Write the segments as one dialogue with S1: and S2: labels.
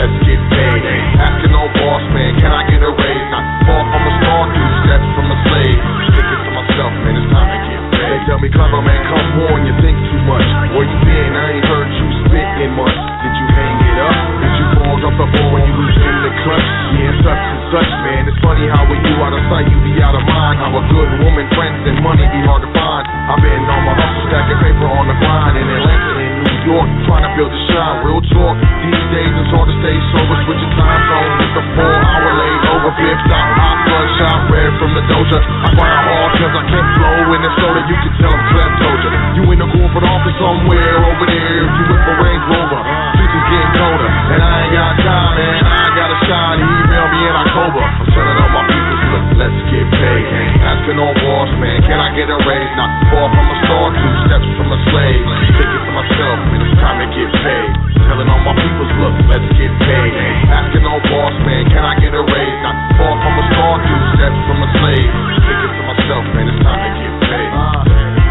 S1: let's get paid. Asking no boss, man, can I get a raise? Not far from a star, 2 steps from a slave. Thinking to myself, man, it's time to get paid. They tell me, clever man, come on, you think too much. Where you been? I ain't heard you spitting much. Did you hang it up? Did you fall off the ball when you was in the clutch? Yeah, such and such, man. It's funny how when you out of sight, you be out of mind. How a good woman, friends, and money be hard to find. I've been on my hustle, stacking paper on the grind in Atlanta and New York, trying to build a shine. Real talk, these days it's hard to stay sober. Switching time zones with the 4-hour layover. Flip stop, hot bloodshot, red from the doja. I grind hard cause I can't flow in the soda. You can tell I'm Clem told ya. You in the corporate office somewhere over there. If you whip a Range Rover, streets is getting colder. And I ain't got time, man, I ain't got a shine. Email me in October. I'm telling all my people, look, let's get paid. Asking all boss, man, can I get a raise? Not far from a star, 2 steps from a slave. Thinking to myself, man, it's time to get paid. Telling all my people, look, let's get paid. Asking all boss, man, can I get a raise? Not far from a star, 2 steps from a slave. Thinking to myself, man, it's time to get paid.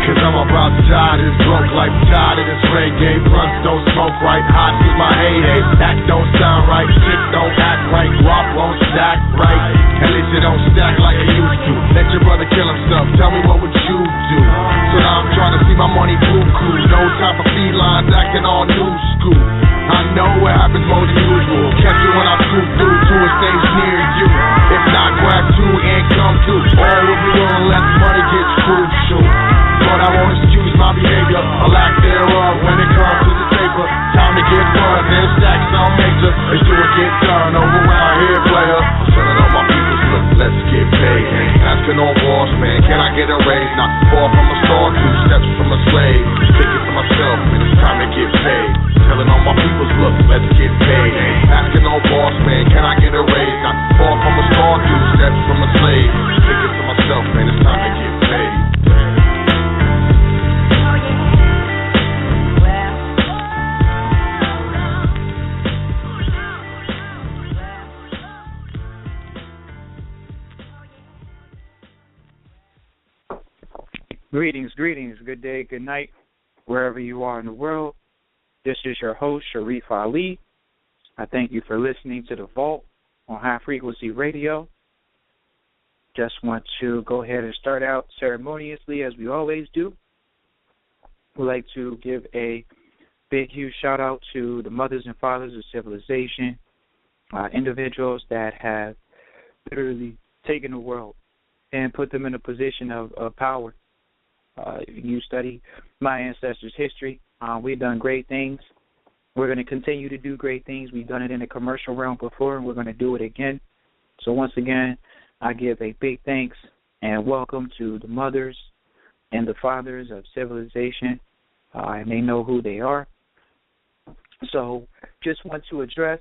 S1: Cause I'm about tired of this broke life, tired of this reggae. Blunts don't smoke right, hot is my heyday. That don't sound right, shit don't act right, guap won't stack right. At least it don't stack like it used to. Let your brother kill himself, tell me what would you do? So now I'm trying to see my money cuckoo. No time for felines acting all new school. I know what happens more than usual. Catch you when I scoop through to a stage near you. If not, grab 2 and come through. All will be on unless money gets crucial. But I won't excuse my behavior, a lack thereof when it comes to the paper. Time to get buzzed and stack some major. Let's do it, get done over around here, player. I'm telling all my people, look, let's get paid. Asking all boss, man, can I get a raise? Not far from a star, 2 steps from a slave. Thinking to myself, man, it's time to get paid. Telling all my people, look, let's get paid. Asking all boss, man, can I get a raise? Not far from a star, 2 steps from a slave. Thinking to myself, man, it's time to get paid.
S2: Greetings, good day, good night, wherever you are in the world. This is your host, Sharif Ali. I thank you for listening to The Vault on High Frequency Radio. Just want to go ahead and start out ceremoniously as we always do. We'd like to give a big, huge shout-out to the mothers and fathers of civilization, individuals that have literally taken the world and put them in a position of power. You study my ancestors' history. We've done great things. We're going to continue to do great things. We've done it in the commercial realm before, and we're going to do it again. So once again, I give a big thanks and welcome to the mothers and the fathers of civilization, and they know who they are. So just want to address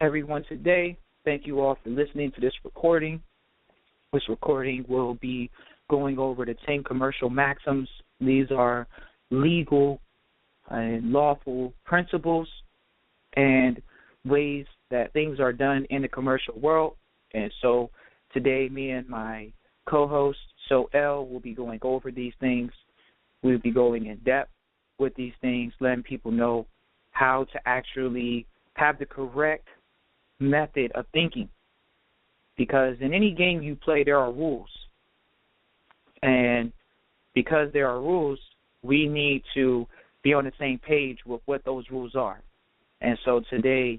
S2: everyone today. Thank you all for listening to this recording. This recording will be going over the 10 commercial maxims. These are legal and lawful principles and ways that things are done in the commercial world. And so today, me and my co-host, L, will be going over these things. We'll be going in depth with these things, letting people know how to actually have the correct method of thinking. Because in any game you play, there are rules. And because there are rules, we need to be on the same page with what those rules are. And so today,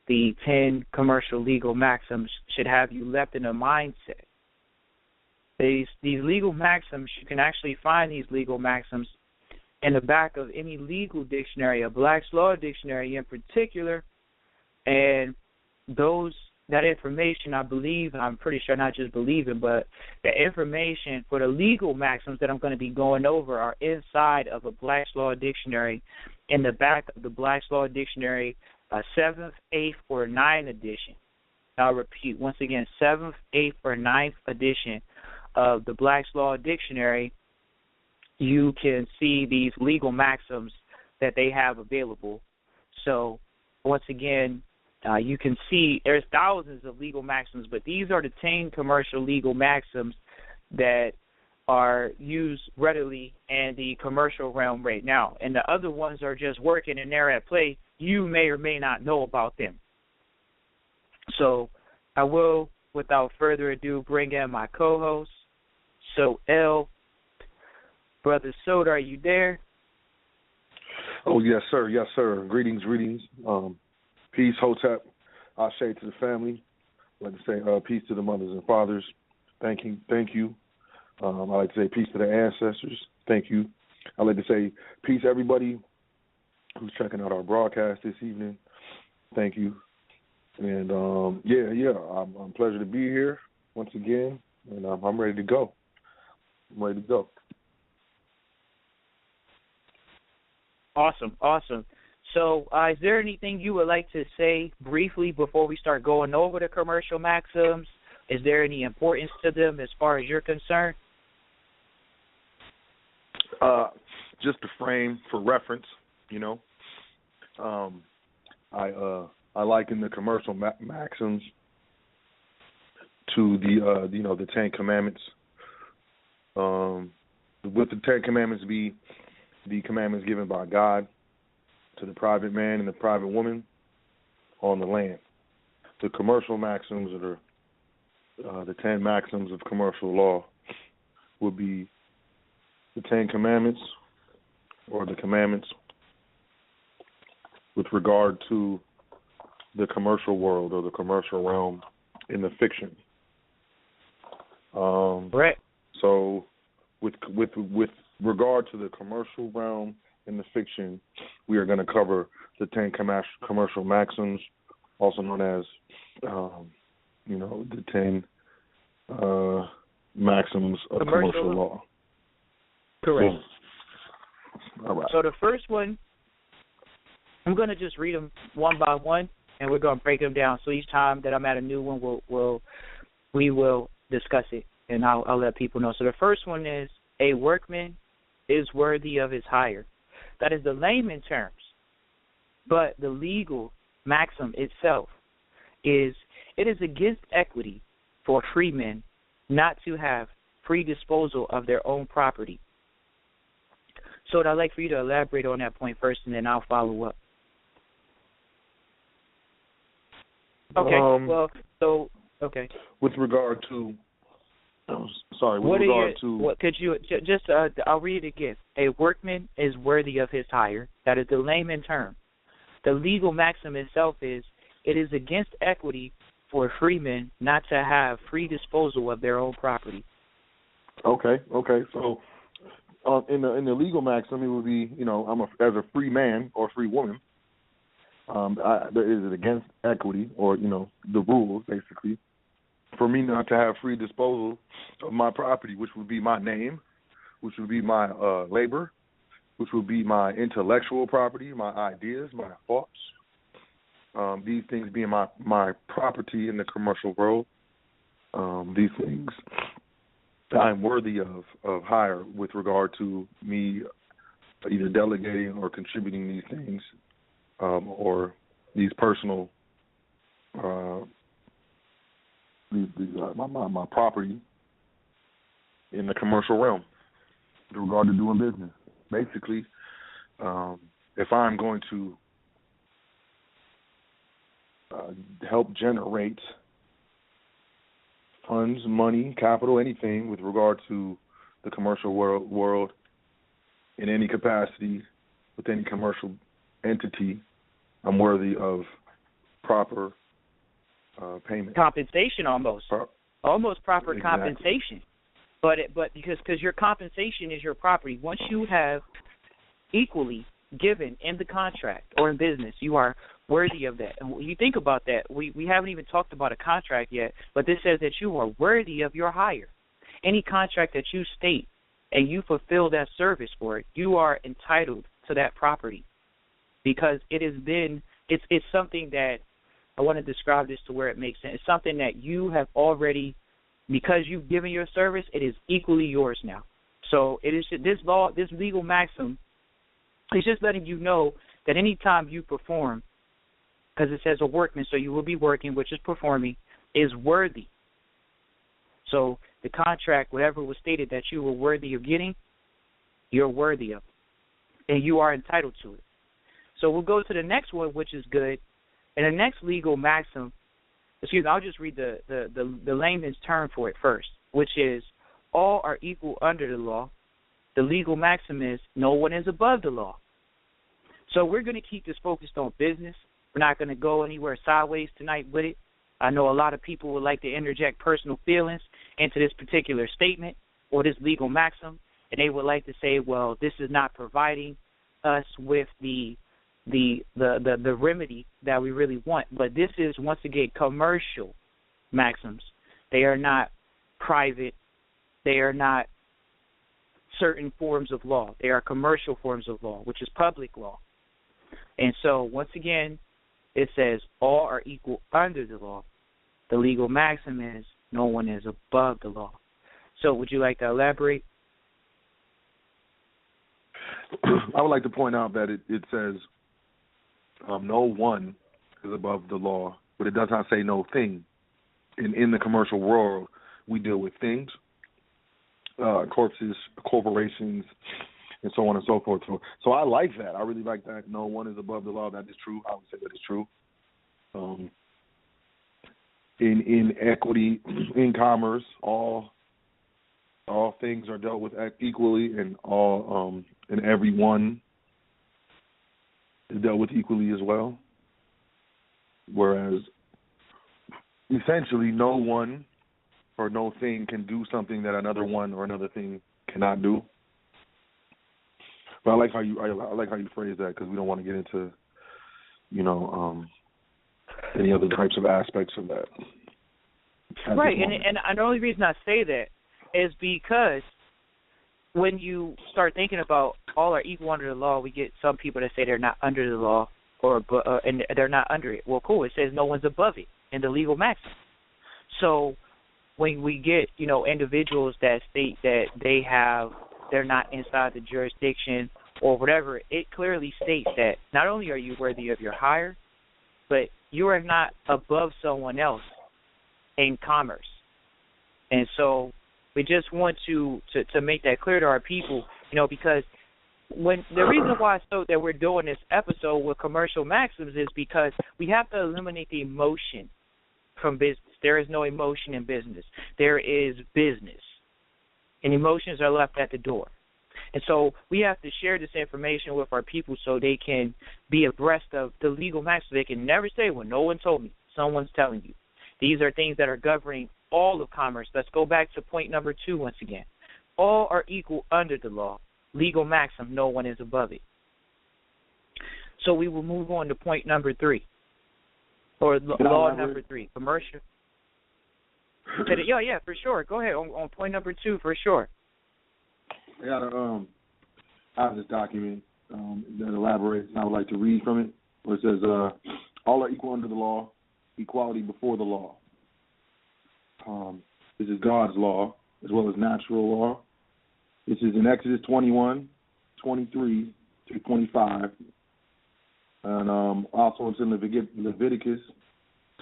S2: the 10 commercial legal maxims should have you left in a mindset. These legal maxims, you can actually find these legal maxims in the back of any legal dictionary, a Black's Law dictionary in particular. And that information, I believe, I'm pretty sure, not just believing, but the information for the legal maxims that I'm going to be going over are inside of a Black's Law dictionary, in the back of the Black's Law dictionary, 7th, 8th, or 9th edition. I'll repeat, once again, 7th, 8th, or 9th edition of the Black's Law dictionary. You can see these legal maxims that they have available. So, once again, you can see there's thousands of legal maxims, but these are the 10 commercial legal maxims that are used readily in the commercial realm right now. And the other ones are just working and they're at play. You may or may not know about them. So I will, without further ado, bring in my co-host. So L, Brother Soda, are you there?
S3: Oh, yes, sir. Yes, sir. Greetings. Peace, Hotep. Ashe to the family. I'd like to say peace to the mothers and fathers. Thank you. I'd like to say peace to the ancestors. Thank you. I'd like to say peace to everybody who's checking out our broadcast this evening. Thank you. And, I'm pleasure to be here once again, and I'm ready to go.
S2: Awesome. So is there anything you would like to say briefly before we start going over the commercial maxims? Is there any importance to them as far as you're concerned?
S3: Just a frame for reference, I liken the commercial maxims to the Ten Commandments. With the Ten Commandments be the commandments given by God to the private man and the private woman on the land. The commercial maxims are the 10 maxims of commercial law would be the 10 commandments or the commandments with regard to the commercial world or the commercial realm in the fiction.
S2: Right.
S3: So with regard to the commercial realm in the fiction, we are going to cover the 10 commercial maxims, also known as, the 10 maxims of commercial law.
S2: Correct.
S3: All right.
S2: So the first one, I'm going to just read them one by one, and we're going to break them down. So each time that I'm at a new one, we will discuss it, and I'll let people know. So the first one is, a workman is worthy of his hire. That is the layman terms. But the legal maxim itself is, it is against equity for freemen not to have free disposal of their own property. So I'd like for you to elaborate on that point first, and then I'll follow up. Okay. Okay.
S3: With regard to,
S2: I'll read it again. A workman is worthy of his hire. That is the layman term. The legal maxim itself is, it is against equity for freemen not to have free disposal of their own property. Okay.
S3: So in the legal maxim, it would be, as a free man or free woman, is it against equity or, the rules, basically, for me not to have free disposal of my property, which would be my name, which would be my labor, which would be my intellectual property, my ideas, my thoughts. These things being my property in the commercial world, these things I'm worthy of hire with regard to me either delegating or contributing these things or these personal my property in the commercial realm with regard to doing business. Basically, if I'm going to help generate funds, money, capital, anything with regard to the commercial world in any capacity with any commercial entity, I'm worthy of proper payment.
S2: Compensation almost. Almost proper
S3: Exactly.
S2: Compensation. But because your compensation is your property. Once you have equally given in the contract or in business, you are worthy of that. And when you think about that, we haven't even talked about a contract yet, but this says that you are worthy of your hire. Any contract that you state and you fulfill that service for it, you are entitled to that property because it's something that I want to describe this to where it makes sense. It's something that you have already, because you've given your service, it is equally yours now. So it is this legal maxim is just letting you know that any time you perform, because it says a workman, so you will be working, which is performing, is worthy. So the contract, whatever was stated that you were worthy of getting, you're worthy of it, and you are entitled to it. So we'll go to the next one, which is good. And the next legal maxim excuse me, I'll just read the layman's term for it first, which is all are equal under the law. The legal maxim is no one is above the law. So we're going to keep this focused on business. We're not going to go anywhere sideways tonight with it. I know a lot of people would like to interject personal feelings into this particular statement or this legal maxim, and they would like to say, well, this is not providing us with the remedy that we really want. But this is, once again, commercial maxims. They are not private. They are not certain forms of law. They are commercial forms of law, which is public law. And so, once again, it says all are equal under the law. The legal maxim is no one is above the law. So would you like to elaborate?
S3: I would like to point out that it says no one is above the law, but it does not say no thing. In the commercial world, we deal with things, corpses, corporations, and so on and so forth. So I like that. I really like that. No one is above the law. That is true. I would say that is true. In equity, in commerce, all things are dealt with equally, and and everyone is dealt with equally as well. Whereas, essentially, no one or no thing can do something that another one or another thing cannot do. But I like how you phrase that, because we don't want to get into, any other types of aspects of that.
S2: Right, and the only reason I say that is because when you start thinking about all are equal under the law, we get some people that say they're not under the law and they're not under it. Well, cool. It says no one's above it in the legal maxim. So when we get individuals that state that they're not inside the jurisdiction or whatever, it clearly states that not only are you worthy of your hire, but you are not above someone else in commerce. And so we just want to make that clear to our people, because when the reason why I thought that we're doing this episode with commercial maxims is because we have to eliminate the emotion from business. There is no emotion in business. There is business. And emotions are left at the door. And so we have to share this information with our people so they can be abreast of the legal maxims. They can never say, well, no one told me. Someone's telling you. These are things that are governing all of commerce. Let's go back to point number 2 once again. All are equal under the law. Legal maxim, no one is above it. So we will move on to point number 3, or law number 3, commercial. Yeah, for sure. Go ahead on point number 2 for sure.
S3: I have this document that elaborates, and I would like to read from it, where it says, all are equal under the law, equality before the law. This is God's law as well as natural law. This is in Exodus 21, 23 to 25. And also it's in Leviticus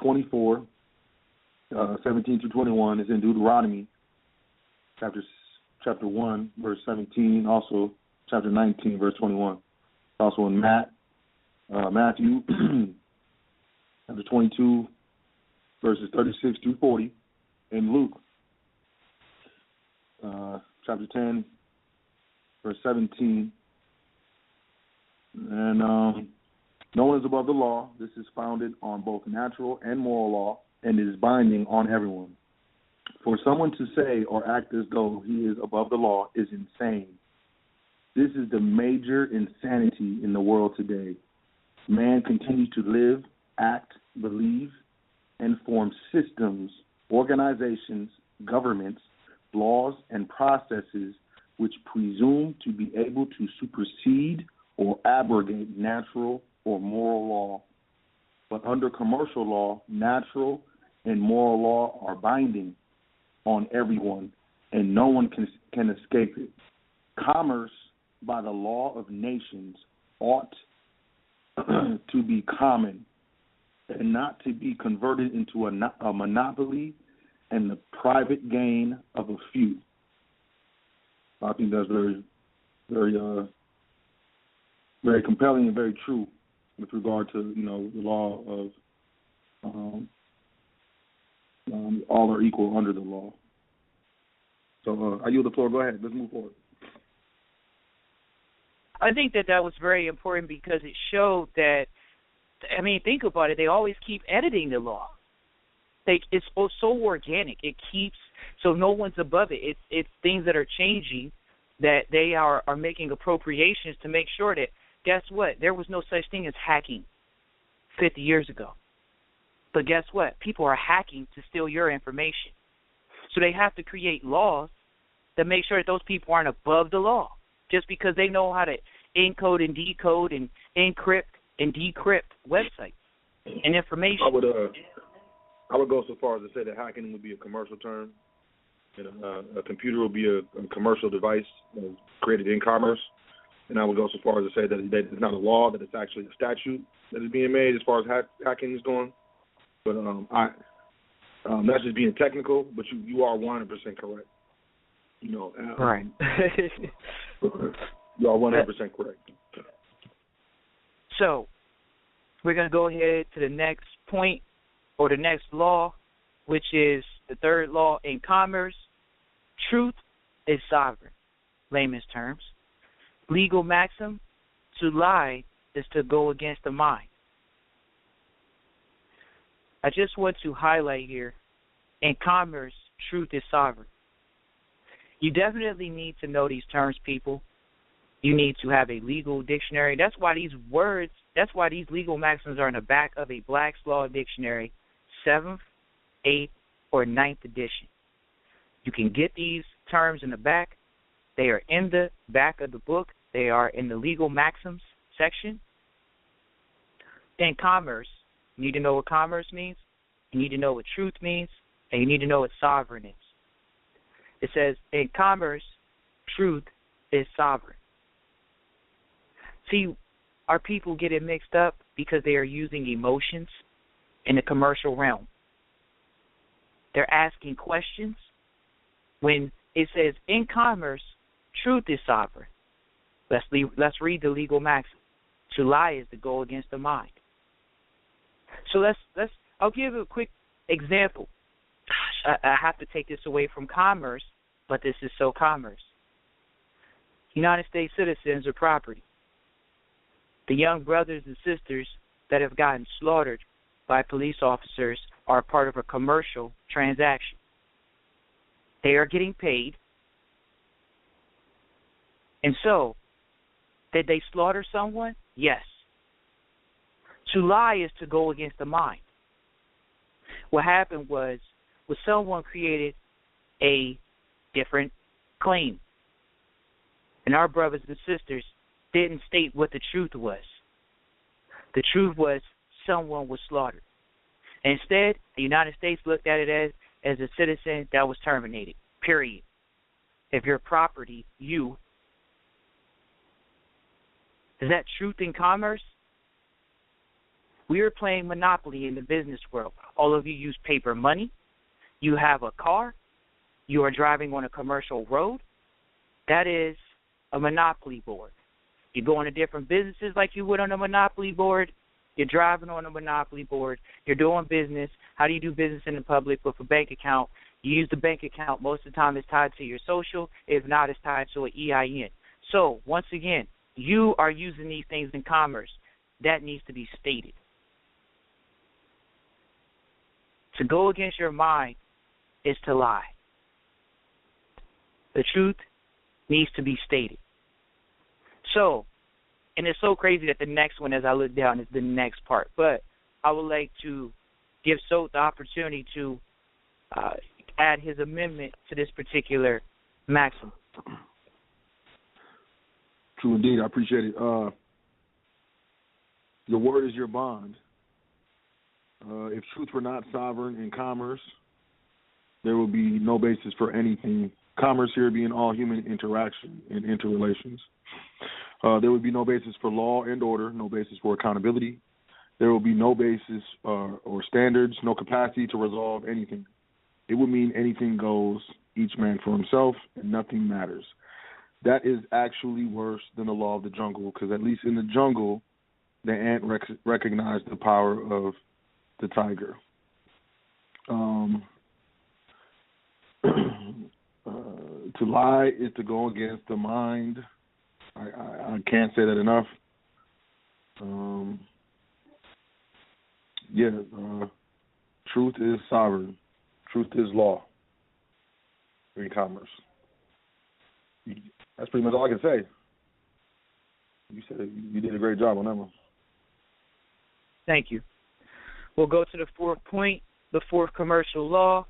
S3: 24, 17 to 21. It's in Deuteronomy chapter 1, verse 17. Also chapter 19, verse 21. Also in Matthew chapter 22, verses 36 through 40. In Luke chapter 10, verse 17. And no one is above the law. This is founded on both natural and moral law and is binding on everyone. For someone to say or act as though he is above the law is insane. This is the major insanity in the world today. Man continues to live, act, believe, and form systems, organizations, governments, laws, and processes which presume to be able to supersede or abrogate natural or moral law. But under commercial law, natural and moral law are binding on everyone, and no one can escape it. Commerce, by the law of nations, ought to be common and not to be converted into a monopoly and the private gain of a few. I think that's very, very, very compelling and very true with regard to the law of all are equal under the law. So I yield the floor. Go ahead. Let's move forward.
S2: I think that was very important because it showed that, I mean, think about it. They always keep editing the law. It's so organic. It keeps, so no one's above it. It's things that are changing, that they are making appropriations to make sure that, guess what, there was no such thing as hacking 50 years ago. But guess what? People are hacking to steal your information. So they have to create laws that make sure that those people aren't above the law just because they know how to encode and decode and encrypt and decrypt websites and information.
S3: I would go so far as to say that hacking would be a commercial term. And a computer will be a commercial device created in commerce. And I would go so far as to say that it's not a law, that it's actually a statute that is being made as far as hacking is going. But that's just being technical, but you are 100% correct.
S2: Right.
S3: You are 100% correct.
S2: So we're going to go ahead to the next point or the next law, which is the third law in commerce. Truth is sovereign, layman's terms. Legal maxim, to lie is to go against the mind. I just want to highlight here, in commerce, truth is sovereign. You definitely need to know these terms, people. You need to have a legal dictionary. That's why these legal maxims are in the back of a Black's Law Dictionary, 7th, 8th, or 9th edition. You can get these terms in the back. They are in the back of the book. They are in the legal maxims section. In commerce, you need to know what commerce means. You need to know what truth means. And you need to know what sovereign is. It says, in commerce, truth is sovereign. See, our people get it mixed up because they are using emotions in the commercial realm. They're asking questions when it says, in commerce, truth is sovereign. Let's read the legal maxim. To lie is to go against the mind. So I'll give a quick example. I have to take this away from commerce, but this is so commerce. United States citizens are property. The young brothers and sisters that have gotten slaughtered by police officers are part of a commercial transaction. They are getting paid. And so, did they slaughter someone? Yes. To lie is to go against the mind. What happened was someone created a different claim. And our brothers and sisters didn't state what the truth was. The truth was someone was slaughtered. And instead, the United States looked at it as a citizen that was terminated, period. If you're property, is that truth in commerce? We are playing Monopoly in the business world. All of you use paper money. You have a car. You are driving on a commercial road. That is a Monopoly board. You go into different businesses like you would on a Monopoly board. You're driving on a Monopoly board. You're doing business. How do you do business in the public with a bank account? You use the bank account. Most of the time it's tied to your social. If not, it's tied to an EIN. So, once again, you are using these things in commerce. That needs to be stated. To go against your mind is to lie. The truth needs to be stated. So, and it's so crazy that the next one, as I look down, is the next part. But I would like to give Sot the opportunity to add his amendment to this particular maxim.
S3: True indeed. I appreciate it. Your word is your bond. If truth were not sovereign in commerce, there would be no basis for anything. Commerce here being all human interaction and interrelations. There would be no basis for law and order, no basis for accountability. There will be no basis or standards, no capacity to resolve anything. It would mean anything goes, each man for himself, and nothing matters. That is actually worse than the law of the jungle, because at least in the jungle, the ant recognized the power of the tiger. To lie is to go against the mind. I can't say that enough. Truth is sovereign. Truth is law in commerce. That's pretty much all I can say. You said you did a great job on that one.
S2: Thank you. We'll go to the fourth point. The fourth commercial law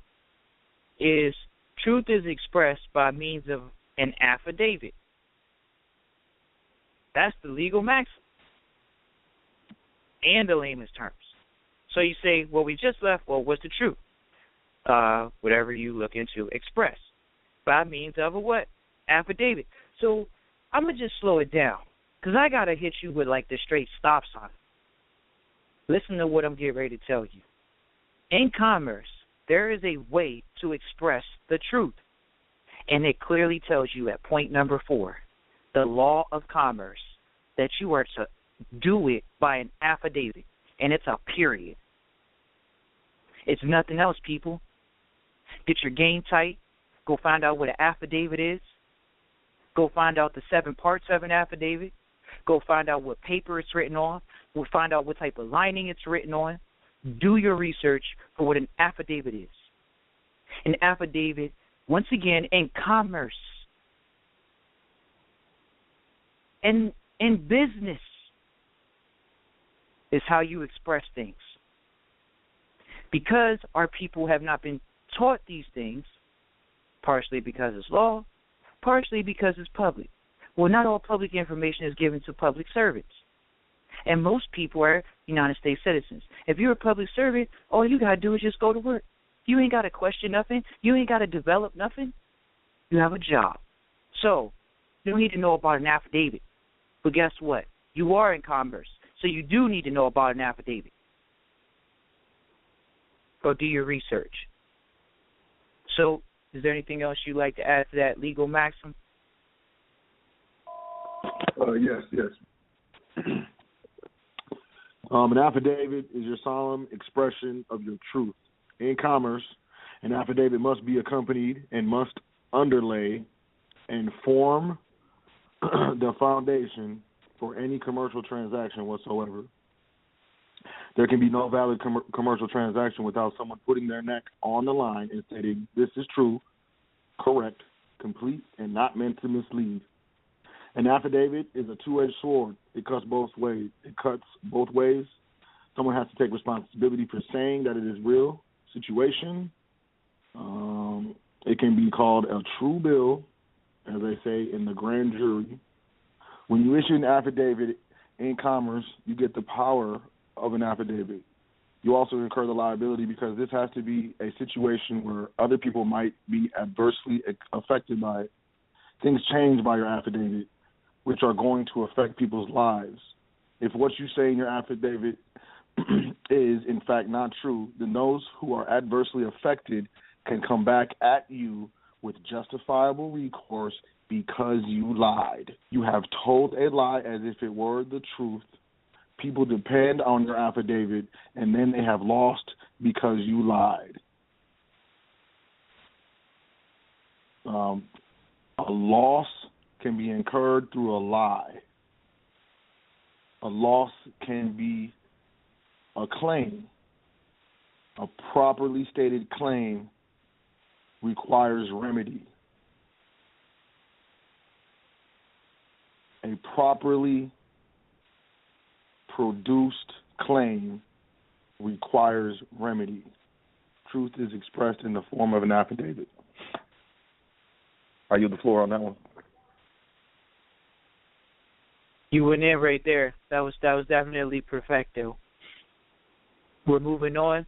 S2: is truth is expressed by means of an affidavit. That's the legal maxim and the layman's terms. So you say, well, we just left. Well, what's the truth? Whatever you look into express by means of a what? Affidavit. So I'm going to just slow it down because I got to hit you with like the straight stop sign. Listen to what I'm getting ready to tell you. In commerce, there is a way to express the truth. And it clearly tells you at point number 4, the law of commerce, that you are to do it by an affidavit. And it's a period. It's nothing else, people. Get your game tight. Go find out what an affidavit is. Go find out the 7 parts of an affidavit. Go find out what paper it's written on. We'll find out what type of lining it's written on. Do your research for what an affidavit is. An affidavit, once again, in commerce and in business is how you express things. Because our people have not been taught these things, partially because it's law, partially because it's public. Well, not all public information is given to public servants. And most people are United States citizens. If you're a public servant, all you got to do is just go to work. You ain't got to question nothing. You ain't got to develop nothing. You have a job. So you don't need to know about an affidavit. But guess what? You are in commerce, so you do need to know about an affidavit. Go do your research. So is there anything else you'd like to add to that legal maxim?
S3: Yes. An affidavit is your solemn expression of your truth. In commerce, an affidavit must be accompanied and must underlay and form the foundation for any commercial transaction whatsoever. There can be no valid commercial transaction without someone putting their neck on the line and stating, this is true, correct, complete, and not meant to mislead. An affidavit is a two-edged sword. It cuts both ways. Someone has to take responsibility for saying that it is real situation. It can be called a true bill, as they say in the grand jury. When you issue an affidavit in commerce, you get the power of an affidavit. You also incur the liability because this has to be a situation where other people might be adversely affected by it. Things change by your affidavit, which are going to affect people's lives. If what you say in your affidavit is, in fact, not true, then those who are adversely affected can come back at you with justifiable recourse because you lied. You have told a lie as if it were the truth. People depend on your affidavit, and then they have lost because you lied. A loss can be incurred through a lie. A loss can be a claim. A properly stated claim requires remedy. A properly produced claim requires remedy. Truth is expressed in the form of an affidavit. I yield the floor on that one.
S2: You went in right there. That was definitely perfecto. We're moving on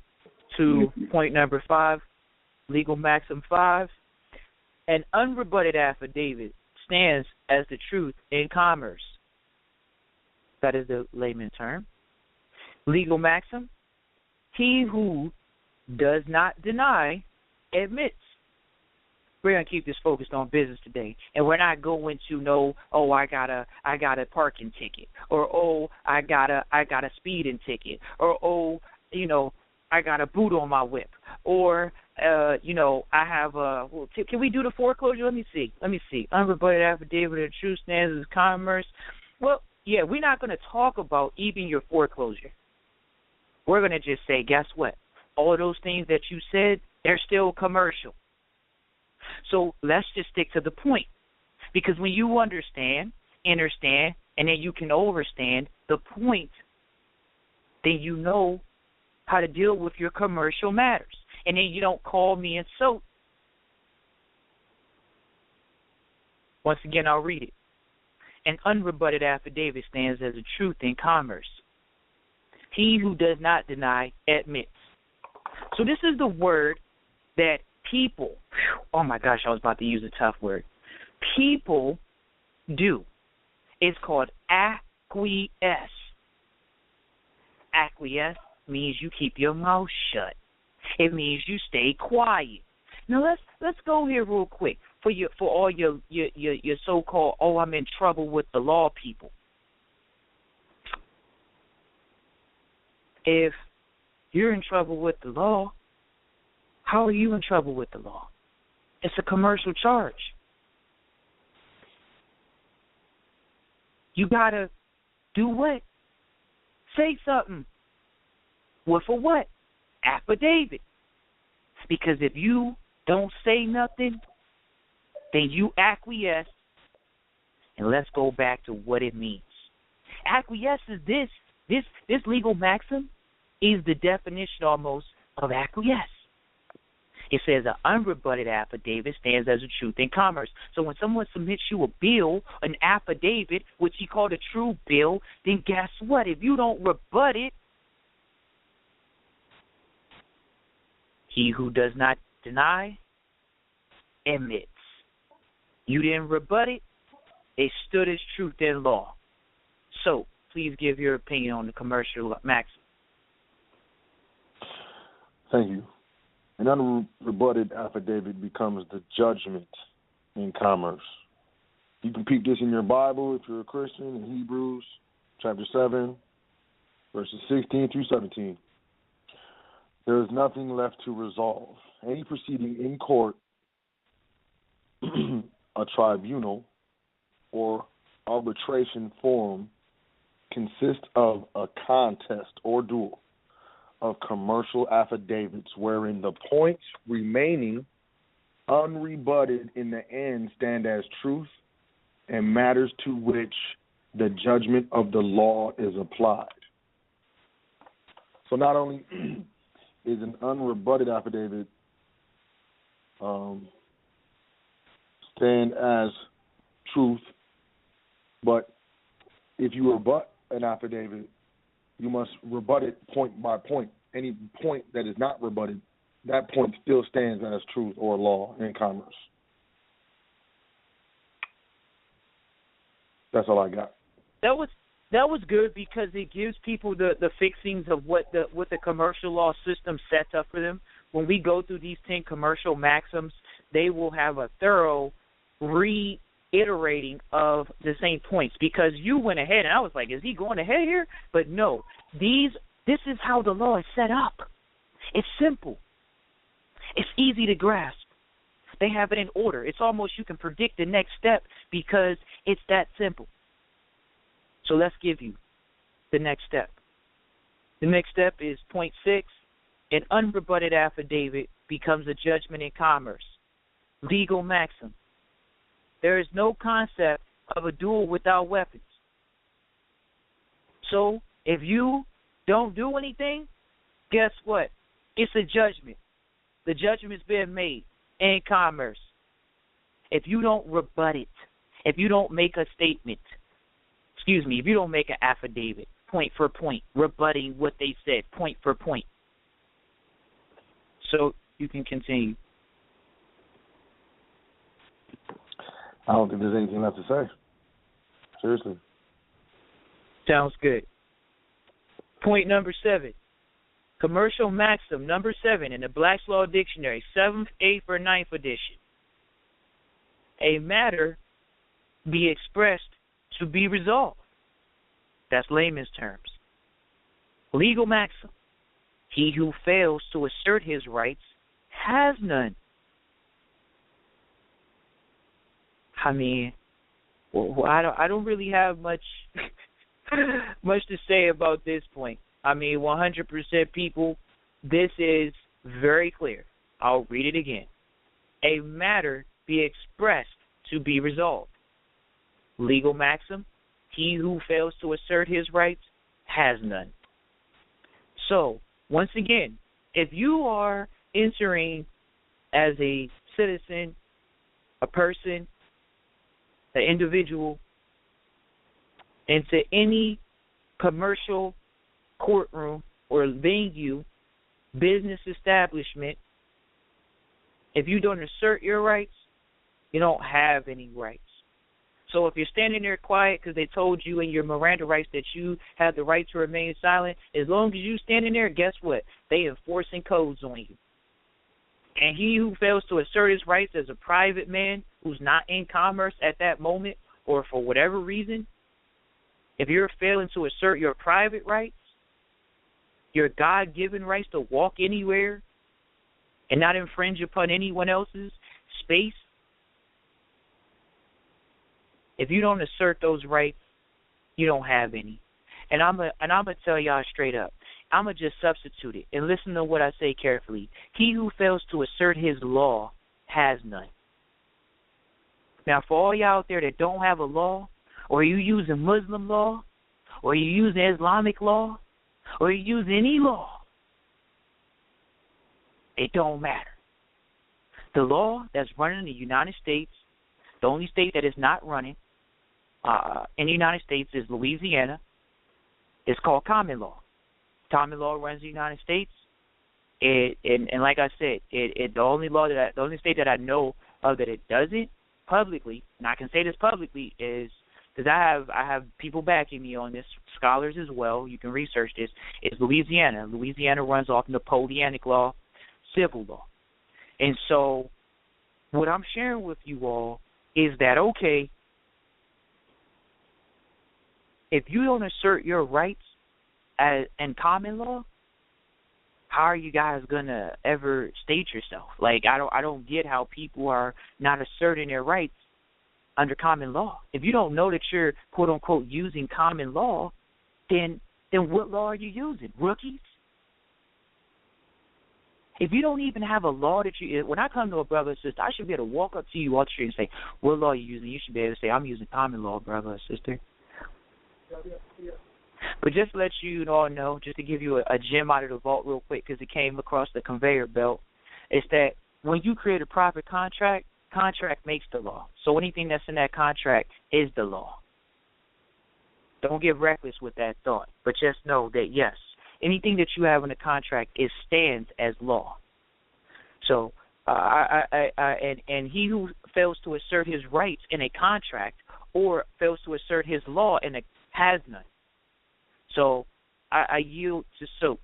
S2: to point number 5, legal maxim 5. An unrebutted affidavit stands as the truth in commerce. That is the layman term. Legal maxim: he who does not deny admits. We're gonna keep this focused on business today, and we're not going to know, oh, I got a parking ticket, or oh, I got a speeding ticket, or oh, I got a boot on my whip, or I have can we do the foreclosure? Let me see. Unrebutted affidavit of true standards of commerce. Well, yeah, we're not going to talk about even your foreclosure. We're going to just say, guess what? All of those things that you said, they're still commercial. So let's just stick to the point. Because when you understand, and then you can overstand the point, then you know how to deal with your commercial matters. And then you don't call me and so. Once again, I'll read it. An unrebutted affidavit stands as a truth in commerce. He who does not deny admits. So this is the word that people, oh my gosh, I was about to use a tough word. People do. It's called acquiesce. Acquiesce means you keep your mouth shut. It means you stay quiet. Now let's go here real quick for all your so-called I'm in trouble with the law people. If you're in trouble with the law, how are you in trouble with the law? It's a commercial charge. You gotta do what? Say something. What for what? Affidavit. Because if you don't say nothing, then you acquiesce. And let's go back to what it means. Acquiesce is this legal maxim is the definition almost of acquiesce. It says an unrebutted affidavit stands as a truth in commerce. So when someone submits you a bill, an affidavit, which he called a true bill, then guess what? If you don't rebut it, he who does not deny admits. You didn't rebut it, it stood as truth in law. So please give your opinion on the commercial maxim.
S3: Thank you. An unrebutted affidavit becomes the judgment in commerce. You can peep this in your Bible if you're a Christian in Hebrews chapter 7, verses 16 through 17. There is nothing left to resolve. Any proceeding in court, a tribunal, or arbitration forum consists of a contest or duel of commercial affidavits wherein the points remaining unrebutted in the end stand as truth and matters to which the judgment of the law is applied. So not only is an unrebutted affidavit stand as truth, but if you rebut an affidavit, you must rebut it point by point. Any point that is not rebutted, that point still stands as truth or law in commerce. That's all I got.
S2: That was good because it gives people the fixings of what the commercial law system sets up for them. When we go through these 10 commercial maxims, they will have a thorough reiterating of the same points because you went ahead and I was like, is he going ahead here? But no, this is how the law is set up. It's simple. It's easy to grasp. They have it in order. It's almost you can predict the next step because it's that simple. So let's give you the next step. The next step is point 6. An unrebutted affidavit becomes a judgment in commerce. Legal maxim. There is no concept of a duel without weapons. So if you don't do anything, guess what? It's a judgment. The judgment's been made in commerce. If you don't rebut it, if you don't make a statement, if you don't make an affidavit, point for point, rebutting what they said, point for point. So you can continue.
S3: I don't think there's anything left to say. Seriously.
S2: Sounds good. Point number 7. Commercial maxim number 7 in the Black's Law Dictionary, 7th, 8th, or 9th edition. A matter be expressed to be resolved. That's layman's terms. Legal maxim. He who fails to assert his rights has none. I mean, well, I don't really have much much to say about this point. I mean, 100% people, this is very clear. I'll read it again. A matter be expressed to be resolved. Legal maxim, he who fails to assert his rights has none. So, once again, if you are entering as a citizen, a person, an individual, into any commercial courtroom or venue, business establishment, if you don't assert your rights, you don't have any rights. So if you're standing there quiet because they told you in your Miranda rights that you have the right to remain silent, as long as you're standing there, guess what? They enforcing codes on you. And he who fails to assert his rights as a private man who's not in commerce at that moment or for whatever reason, if you're failing to assert your private rights, your God-given rights to walk anywhere and not infringe upon anyone else's space, if you don't assert those rights, you don't have any. And I'm gonna tell y'all straight up. I'm going to just substitute it and listen to what I say carefully. He who fails to assert his law has none. Now, for all y'all out there that don't have a law, or you using Muslim law, or you using Islamic law, or you use any law, it don't matter. The law that's running in the United States, the only state that is not running in the United States is Louisiana. It's called common law. Common law runs the United States. And like I said, the only state that I know of that it doesn't publicly, and I can say this publicly, is because I have people backing me on this, scholars as well. You can research this. Is Louisiana. Louisiana runs off Napoleonic law, civil law, and so what I'm sharing with you all is that okay, if you don't assert your rights in common law, how are you guys gonna ever state yourself? Like I don't get how people are not asserting their rights under common law. If you don't know that you're quote unquote using common law, then what law are you using? Rookies? If you don't even have a law that you, when I come to a brother or sister, I should be able to walk up to you off the street and say, what law are you using? You should be able to say, I'm using common law, brother or sister. But just to let you all know, just to give you a gem out of the vault real quick, because it came across the conveyor belt, is that when you create a private contract, contract makes the law. So anything that's in that contract is the law. Don't get reckless with that thought, but just know that, yes, anything that you have in a contract, it stands as law. So, and he who fails to assert his rights in a contract or fails to assert his law in a has none. So, I yield to Soap.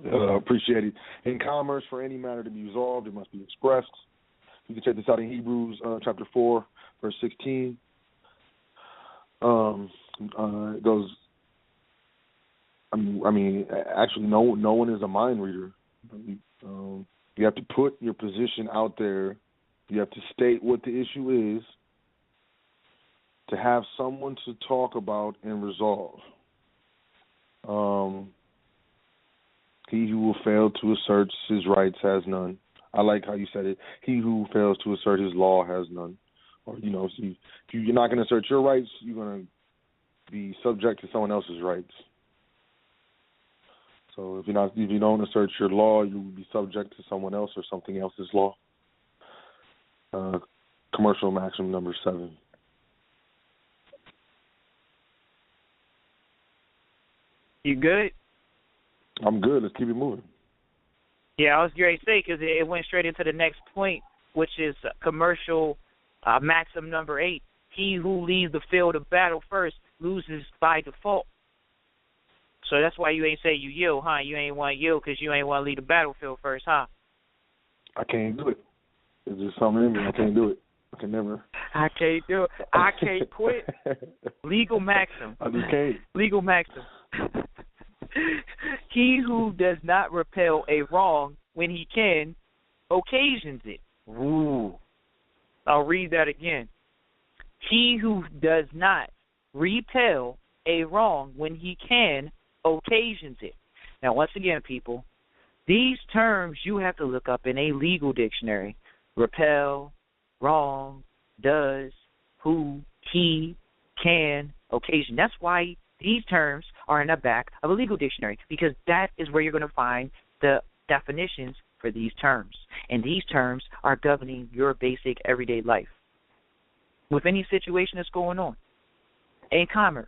S3: Appreciate it. In commerce, for any matter to be resolved, it must be expressed. You can check this out in Hebrews chapter 4, verse 16. It goes, actually, no one is a mind reader. You have to put your position out there. You have to state what the issue is to have someone to talk about and resolve. He who will fail to assert his rights has none. I like how you said it. He who fails to assert his law has none. Or, so if you're not going to assert your rights, you're going to be subject to someone else's rights. So if you don't assert your law, you will be subject to someone else or something else's law. Commercial maxim number 7.
S2: You good?
S3: I'm good. Let's keep it moving.
S2: Yeah, I was going to say, because it went straight into the next point, which is commercial maxim number 8. He who leaves the field of battle first loses by default. So that's why you ain't say you yield, huh? You ain't want to yield because you ain't want to leave the battlefield first, huh?
S3: I can't do it. It's just something in me. I can't do it. I can never.
S2: I can't do it. I can't quit. Legal maxim.
S3: I just can't.
S2: Legal maxim. He who does not repel a wrong when he can occasions it. Ooh. I'll read that again. He who does not repel a wrong when he can occasions it. Now, once again, people, these terms you have to look up in a legal dictionary. Repel, wrong, does, who, he, can, occasion. That's why these terms are in the back of a legal dictionary, because that is where you're going to find the definitions for these terms. And these terms are governing your basic everyday life with any situation that's going on. In commerce,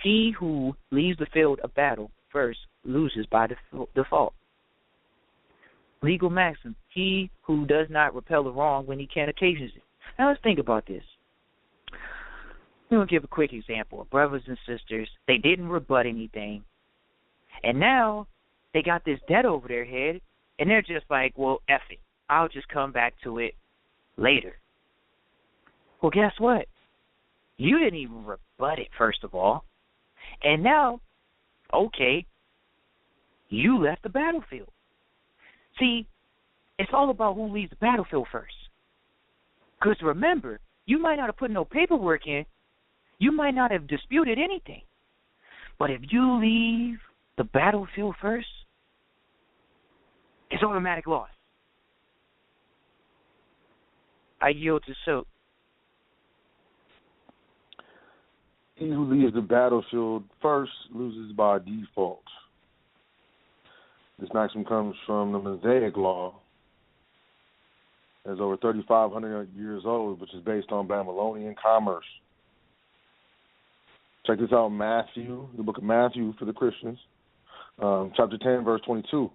S2: he who leaves the field of battle first loses by default. Legal maxim, he who does not repel the wrong when he can occasions it. Now let's think about this. I'm going to give a quick example. Brothers and sisters, they didn't rebut anything. And now they got this debt over their head, and they're just like, well, F it. I'll just come back to it later. Well, guess what? You didn't even rebut it, first of all. And now, okay, you left the battlefield. See, it's all about who leaves the battlefield first. Because remember, you might not have put no paperwork in. You might not have disputed anything. But if you leave the battlefield first, it's automatic loss. I yield to Silk.
S3: He who leaves the battlefield first loses by default. This maxim comes from the Mosaic Law. It's over 3,500 years old, which is based on Babylonian commerce. Check this out, Matthew, the book of Matthew for the Christians, chapter 10, verse 22.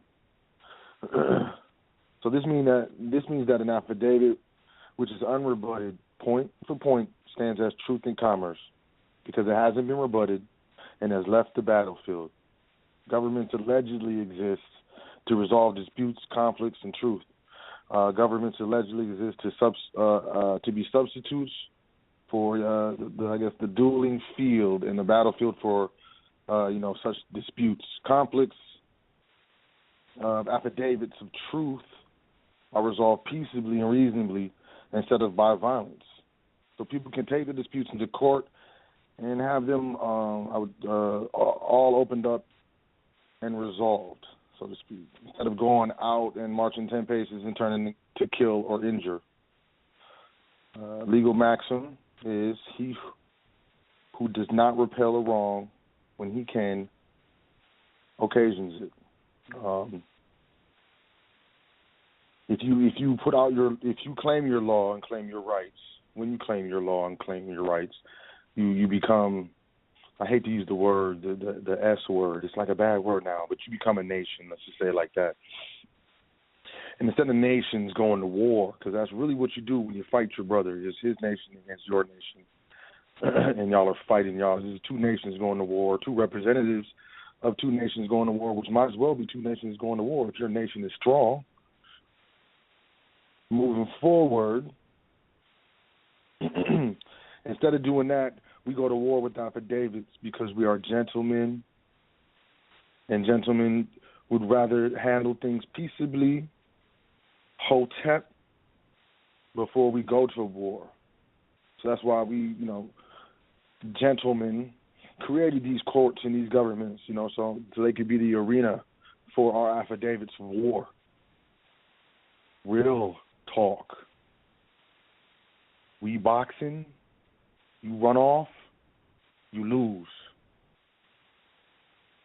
S3: So this means that an affidavit which is unrebutted, point for point, stands as truth in commerce because it hasn't been rebutted and has left the battlefield. Governments allegedly exist to resolve disputes, conflicts, and truth. Governments allegedly exist to be substitutes for the dueling field and the battlefield for such disputes. Conflicts, affidavits of truth are resolved peaceably and reasonably instead of by violence. So people can take the disputes into court and have them all opened up and resolved, so to speak, instead of going out and marching 10 paces and turning to kill or injure. Legal maxim is he who does not repel a wrong when he can occasions it. If you claim your law and claim your rights, when you claim your law and claim your rights, you become, I hate to use the word, the S word. It's like a bad word now, but you become a nation. Let's just say it like that. And instead of nations going to war, because that's really what you do when you fight your brother, is his nation against your nation. And y'all are fighting. There's two nations going to war, two representatives of two nations going to war, which might as well be two nations going to war if your nation is strong. Moving forward, instead of doing that, we go to war with affidavits because we are gentlemen, and gentlemen would rather handle things peaceably, hotep, before we go to war. So that's why we, gentlemen created these courts and these governments, so they could be the arena for our affidavits of war. Real talk. We boxing, you run off, you lose.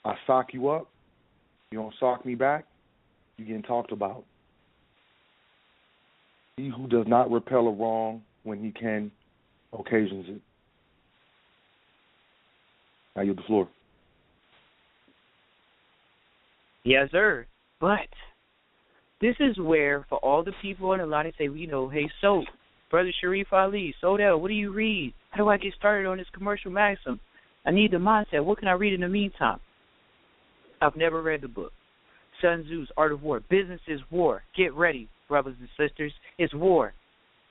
S3: I sock you up, you don't sock me back, you're getting talked about. He who does not repel a wrong when he can occasions it. I yield the floor.
S2: Yes, sir. But this is where, for all the people on the line, they say, hey, so, Brother Sharif Ali, Sodell, what do you read? How do I get started on this commercial maxim? I need the mindset. What can I read in the meantime? I've never read the book. Sun Tzu's Art of War. Business is war. Get ready, brothers and sisters. It's war.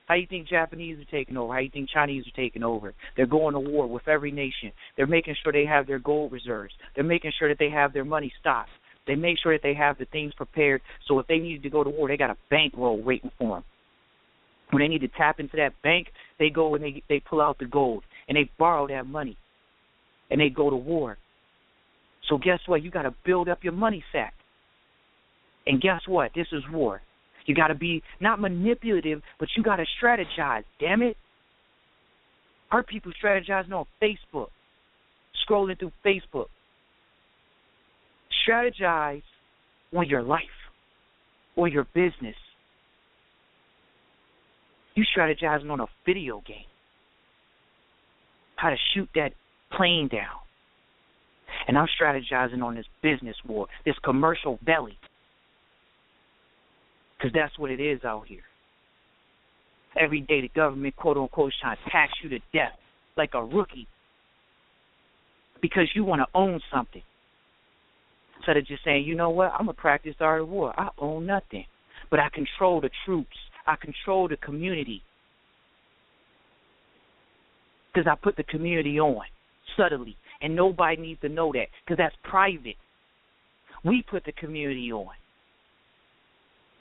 S2: How do you think Japanese are taking over? How do you think Chinese are taking over? They're going to war with every nation. They're making sure they have their gold reserves. They're making sure that they have their money stocked. They make sure that they have the things prepared so if they need to go to war, they got a bankroll waiting for them. When they need to tap into that bank, they go and they pull out the gold and they borrow that money and they go to war. So guess what? You got to build up your money sack. And guess what? This is war. You got to be not manipulative, but you got to strategize. Damn it. Our people strategizing on Facebook, scrolling through Facebook. Strategize on your life or your business. You strategizing on a video game. How to shoot that plane down. And I'm strategizing on this business war, this commercial belly. Because that's what it is out here. Every day the government, quote unquote, is trying to tax you to death like a rookie. Because you want to own something. Instead of just saying, you know what, I'm going to practice the art of war. I own nothing. But I control the troops. I control the community. Because I put the community on subtly. And nobody needs to know that because that's private. We put the community on.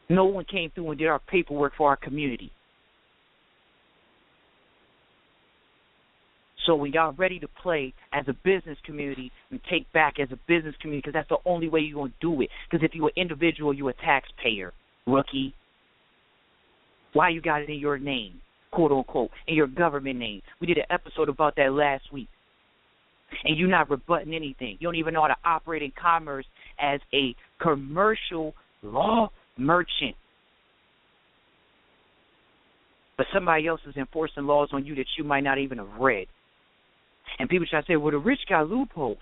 S2: No one came through and did our paperwork for our community. So when y'all ready to play as a business community and take back as a business community, because that's the only way you're going to do it. Because if you're an individual, you're a taxpayer, rookie. Why you got it in your name, quote unquote, in your government name? We did an episode about that last week. And you're not rebutting anything. You don't even know how to operate in commerce as a commercial law merchant. But somebody else is enforcing laws on you that you might not even have read. And people try to say, well, the rich got loopholes.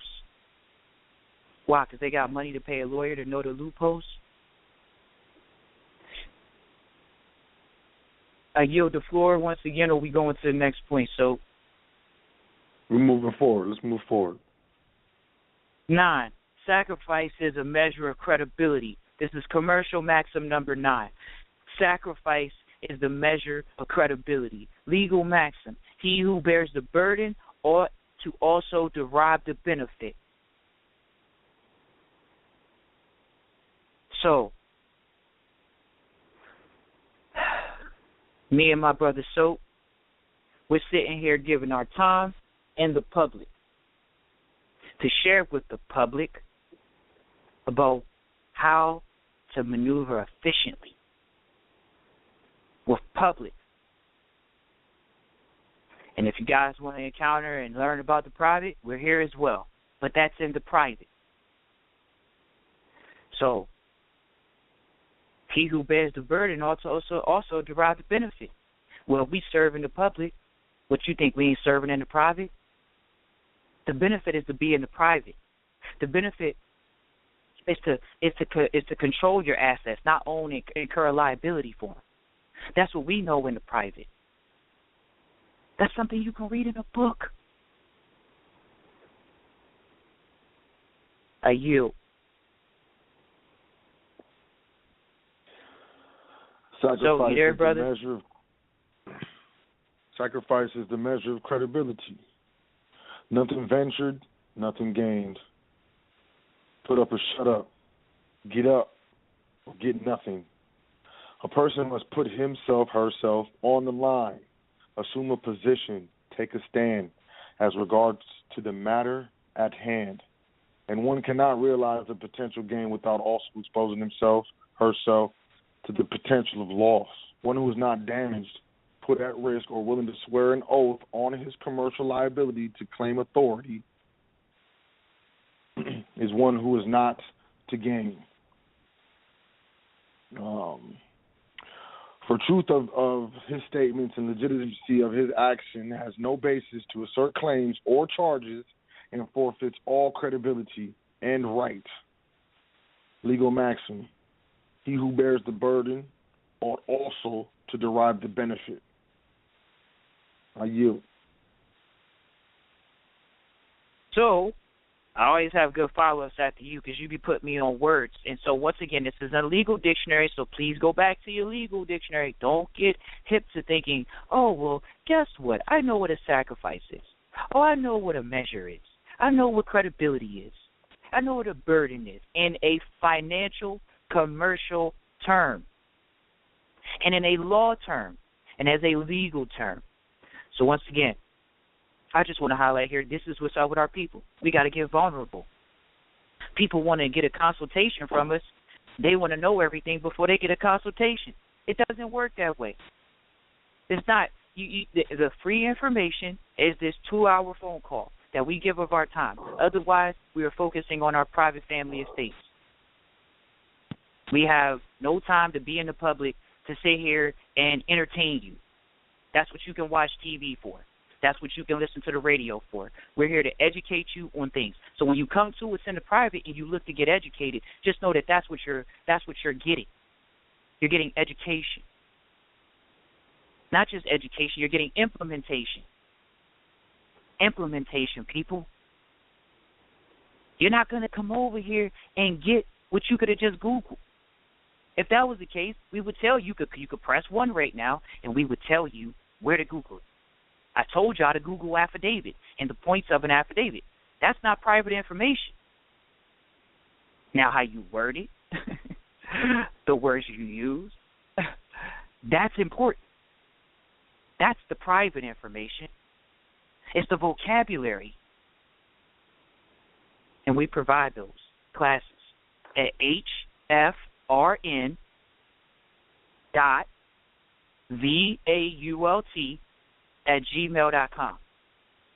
S2: Why? Because they got money to pay a lawyer to know the loopholes? I yield the floor once again, or we going to the next point. So
S3: we're moving forward. Let's move forward.
S2: 9. Sacrifice is a measure of credibility. This is commercial maxim number 9. Sacrifice is the measure of credibility. Legal maxim. He who bears the burden ought to also derive the benefit. So, me and my brother Soap, we're sitting here giving our time and the public to share with the public about how to maneuver efficiently with public. And if you guys want to encounter and learn about the private, we're here as well. But that's in the private. So, he who bears the burden also derive the benefit. Well, we serve in the public. What you think, we ain't serving in the private? The benefit is to be in the private. The benefit is to control your assets, not own and incur a liability for them. That's what we know in the private. That's something you can read in a book. I yield.
S3: Sacrifice
S2: So, you there, brother?
S3: Sacrifice is the measure of credibility. Nothing ventured, nothing gained. Put up or shut up. Get up or get nothing. A person must put himself, herself on the line, assume a position, take a stand as regards to the matter at hand. And one cannot realize the potential gain without also exposing himself, herself, to the potential of loss. One who is not damaged, put at risk, or willing to swear an oath on his commercial liability to claim authority is one who is not to gain. For truth of his statements and legitimacy of his action has no basis to assert claims or charges and forfeits all credibility and right. Legal maxim. He who bears the burden ought also to derive the benefit. I yield.
S2: So, I always have good follow-ups after you because you be putting me on words. And so, once again, this is a legal dictionary, so please go back to your legal dictionary. Don't get hip to thinking, oh, well, guess what? I know what a sacrifice is. Oh, I know what a measure is. I know what credibility is. I know what a burden is in a financial, commercial term, and in a law term, and as a legal term. So, once again, I just want to highlight here, this is what's up with our people. We got to get vulnerable. People want to get a consultation from us. They want to know everything before they get a consultation. It doesn't work that way. It's not. The free information is this 2-hour phone call that we give of our time. Otherwise, we are focusing on our private family estates. We have no time to be in the public to sit here and entertain you. That's what you can watch TV for. That's what you can listen to the radio for. We're here to educate you on things. So when you come to us in the private and you look to get educated, just know that that's what you're getting. You're getting education. Not just education, you're getting implementation. Implementation, people. You're not going to come over here and get what you could have just Googled. If that was the case, we would tell you you could press 1 right now, and we would tell you where to Google it. I told y'all to Google affidavit and the points of an affidavit. That's not private information. Now, how you word it, the words you use, that's important. That's the private information. It's the vocabulary. And we provide those classes at hfrn.vault@gmail.com.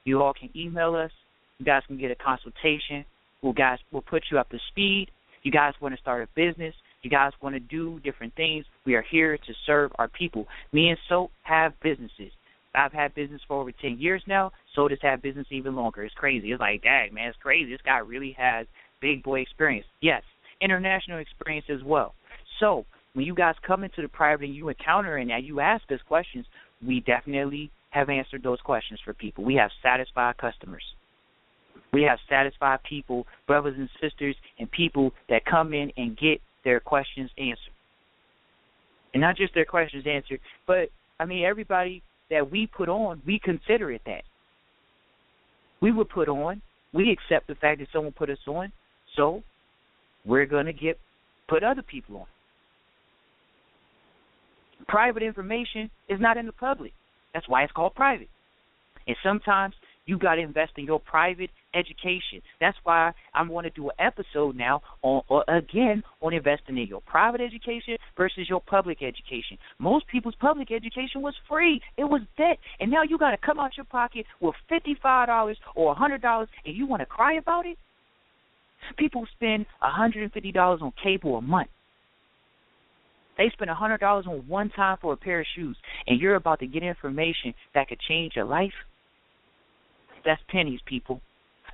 S2: You all can email us. You guys can get a consultation. We'll put you up to speed. You guys want to start a business. You guys want to do different things. We are here to serve our people. Me and Soap have businesses. I've had business for over 10 years now. Soap has had business even longer. It's crazy. It's like, dang, man, it's crazy. This guy really has big boy experience. Yes, international experience as well. So when you guys come into the private and you encounter and you ask us questions, we definitely have answered those questions for people. We have satisfied customers. We have satisfied people, brothers and sisters, and people that come in and get their questions answered. And not just their questions answered, but, I mean, everybody that we put on, we consider it that. We were put on. We accept the fact that someone put us on, so we're going to put other people on. Private information is not in the public. That's why it's called private. And sometimes you got to invest in your private education. That's why I want to do an episode now on investing in your private education versus your public education. Most people's public education was free. It was debt. And now you got to come out your pocket with $55 or $100 and you want to cry about it? People spend $150 on cable a month. They spend $100 on one time for a pair of shoes, and you're about to get information that could change your life? That's pennies, people.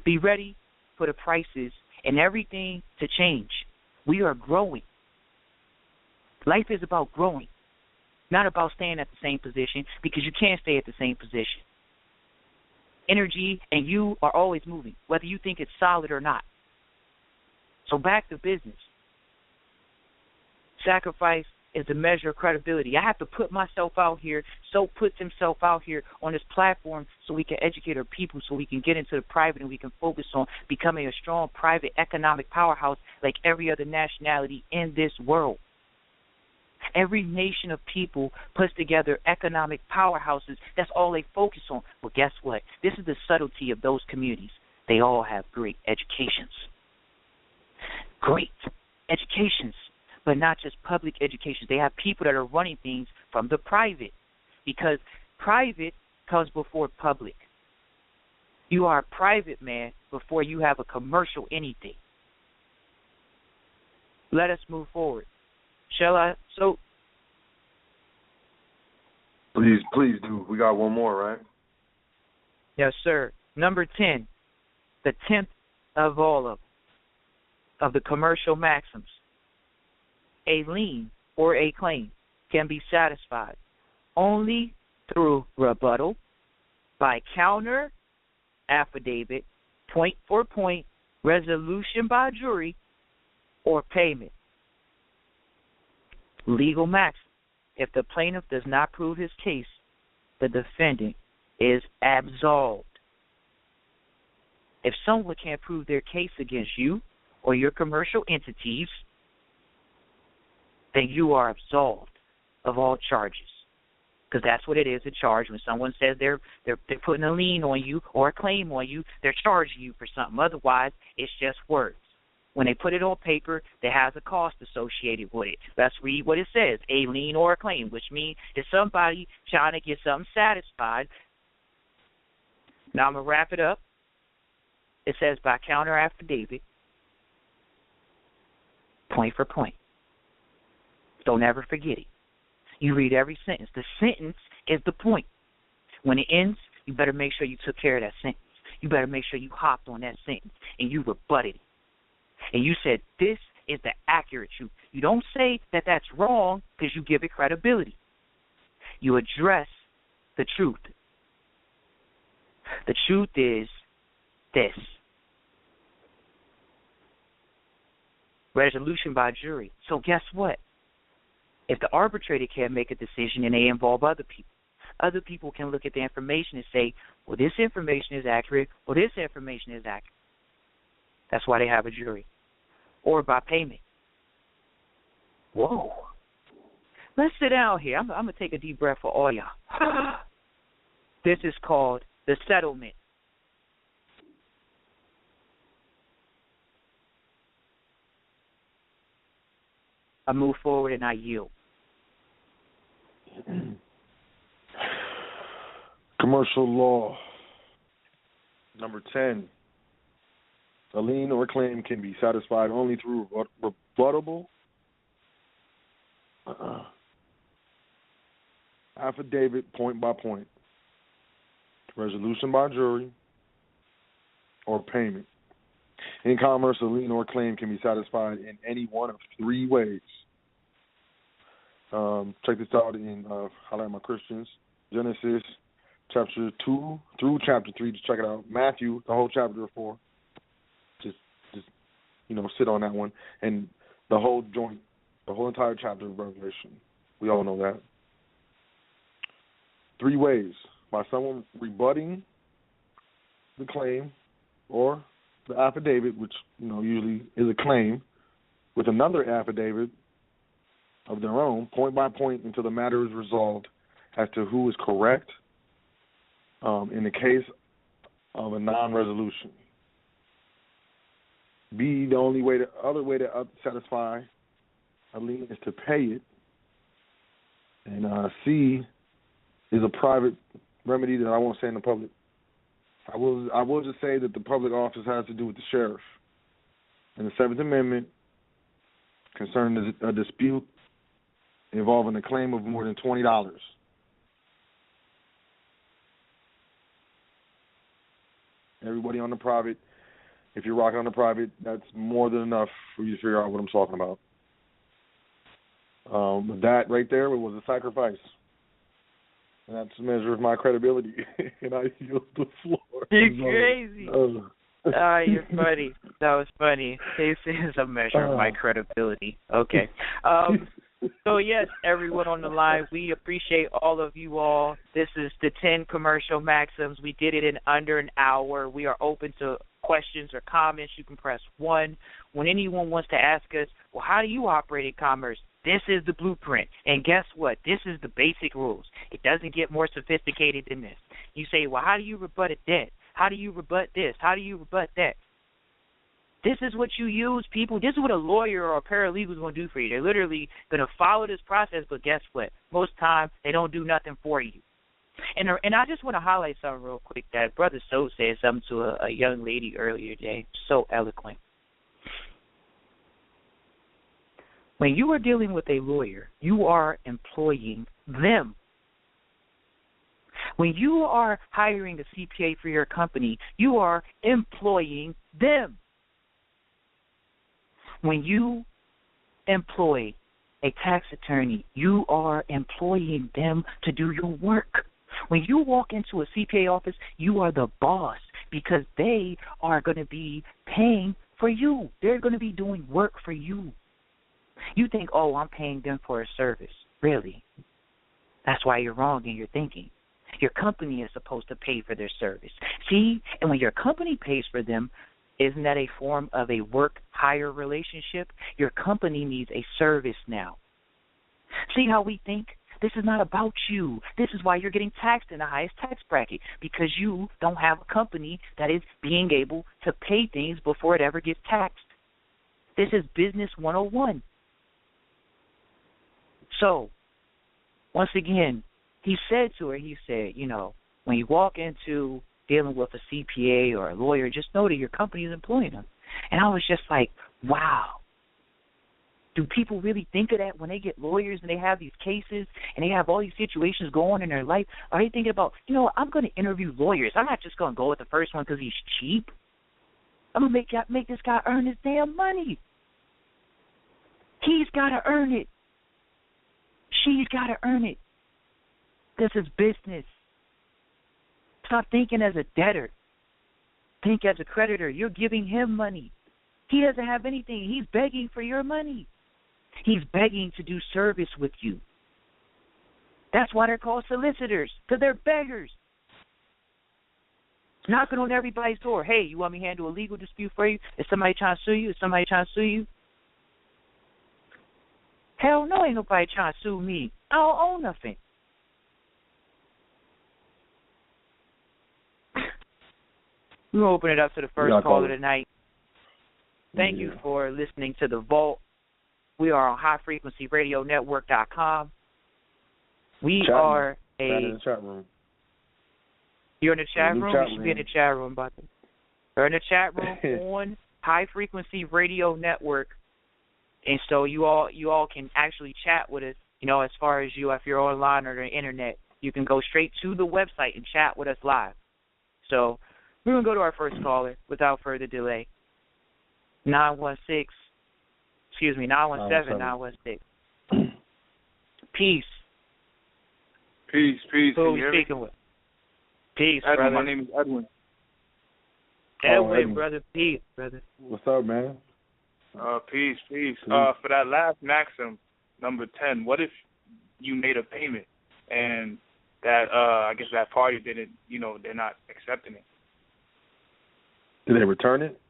S2: Be ready for the prices and everything to change. We are growing. Life is about growing, not about staying at the same position, because you can't stay at the same position. Energy and you are always moving, whether you think it's solid or not. So back to business. Sacrifice is the measure of credibility. I have to put myself out here. So puts himself out here on this platform so we can educate our people, so we can get into the private and we can focus on becoming a strong private economic powerhouse like every other nationality in this world. Every nation of people puts together economic powerhouses. That's all they focus on. Well, guess what? This is the subtlety of those communities. They all have great educations. Great educations. But not just public education. They have people that are running things from the private, because private comes before public. You are a private man before you have a commercial anything. Let us move forward. Shall I? So,
S3: Please do. We got one more, right?
S2: Yes, sir. Number 10, the 10th of all of the commercial maxims. A lien or a claim can be satisfied only through rebuttal, by counter affidavit, point for point, resolution by jury, or payment. Legal maxim. If the plaintiff does not prove his case, the defendant is absolved. If someone can't prove their case against you or your commercial entities, then you are absolved of all charges. Because that's what it is, a charge. When someone says they're putting a lien on you or a claim on you, they're charging you for something. Otherwise, it's just words. When they put it on paper, there has a cost associated with it. Let's read what it says, a lien or a claim, which means it's somebody trying to get something satisfied. Now I'm going to wrap it up. It says by counter affidavit, point for point. Don't ever forget it. You read every sentence. The sentence is the point. When it ends, you better make sure you took care of that sentence. You better make sure you hopped on that sentence and you rebutted it. And you said, this is the accurate truth. You don't say that that's wrong because you give it credibility. You address the truth. The truth is this. Resolution by jury. So guess what? If the arbitrator can't make a decision and they involve other people can look at the information and say, well, this information is accurate, or this information is accurate. That's why they have a jury. Or by payment. Whoa. Let's sit down here. I'm going to take a deep breath for all y'all. This is called the settlement. I move forward and I yield.
S3: Commercial law. Number 10. A lien or claim can be satisfied only through rebuttable affidavit point by point, resolution by jury, or payment. In commerce, a lien or claim can be satisfied in any one of three ways. Check this out in Highlight My Christians, Genesis chapter 2 through chapter 3. Just check it out. Matthew, the whole chapter 4. Just sit on that one. And the whole entire chapter of Revelation. We all know that. Three ways. By someone rebutting the claim or the affidavit, which, usually is a claim, with another affidavit of their own, point by point, until the matter is resolved as to who is correct in the case of a non-resolution. B, the other way to satisfy a lien is to pay it. And C is a private remedy that I won't say in the public. I will just say that the public office has to do with the sheriff. And the Seventh Amendment concerning a dispute involving a claim of more than $20. Everybody on the private, if you're rocking on the private, that's more than enough for you to figure out what I'm talking about. But that right there was a sacrifice. And that's a measure of my credibility. And I yield the floor.
S2: You're crazy. You're funny. That was funny. This is a measure of my credibility. Okay. So, yes, everyone on the line, we appreciate all of you all. This is the 10 Commercial Maxims. We did it in under an hour. We are open to questions or comments. You can press 1. When anyone wants to ask us, well, how do you operate in commerce? This is the blueprint. And guess what? This is the basic rules. It doesn't get more sophisticated than this. You say, well, how do you rebut a debt? How do you rebut this? How do you rebut that? This is what you use, people. This is what a lawyer or a paralegal is going to do for you. They're literally going to follow this process, but guess what? Most times, they don't do nothing for you. And I just want to highlight something real quick that Brother So said something to a young lady earlier today. So eloquent. When you are dealing with a lawyer, you are employing them. When you are hiring a CPA for your company, you are employing them. When you employ a tax attorney, you are employing them to do your work. When you walk into a CPA office, you are the boss. because they are going to be paying for you. They're going to be doing work for you. You think, oh, I'm paying them for a service. Really? That's why you're wrong in your thinking. Your company is supposed to pay for their service. See? And when your company pays for them, isn't that a form of a work-hire relationship? Your company needs a service now. See how we think? This is not about you. This is why you're getting taxed in the highest tax bracket, because you don't have a company that is being able to pay things before it ever gets taxed. This is business 101. So, once again, he said to her, he said, you know, when you walk into dealing with a CPA or a lawyer, just know that your company is employing them. And I was just like, wow. Do people really think of that when they get lawyers and they have these cases and they have all these situations going on in their life? Are they thinking about, you know, I'm going to interview lawyers. I'm not just going to go with the first one because he's cheap. I'm going to make this guy earn his damn money. He's got to earn it. She's got to earn it. This is business. Stop thinking as a debtor. Think as a creditor. You're giving him money. He doesn't have anything. He's begging for your money. He's begging to do service with you. That's why they're called solicitors, because they're beggars. Knocking on everybody's door. Hey, you want me to handle a legal dispute for you? Is somebody trying to sue you? Is somebody trying to sue you? Hell no, ain't nobody trying to sue me. I don't own nothing. We're going to open it up to the first caller tonight. Thank you for listening to The Vault. We are on highfrequencyradionetwork.com. We are
S3: in the chat room.
S2: You're in the chat room? You should be in the chat room, buddy. You're in the chat room on High Frequency Radio Network. And so you all can actually chat with us, you know, as far as if you're online or the internet. You can go straight to the website and chat with us live. So we're going to go to our first caller without further delay. 917, 916. Peace.
S4: Peace.
S2: Who are we speaking with? Peace,
S4: Edwin,
S2: brother.
S4: My name is Edwin.
S2: Edwin, brother. Peace, brother.
S3: What's up, man?
S4: Peace. For that last Maxim, number 10, what if you made a payment and that, I guess that party didn't, you know, they're not accepting it?
S3: Did they return it?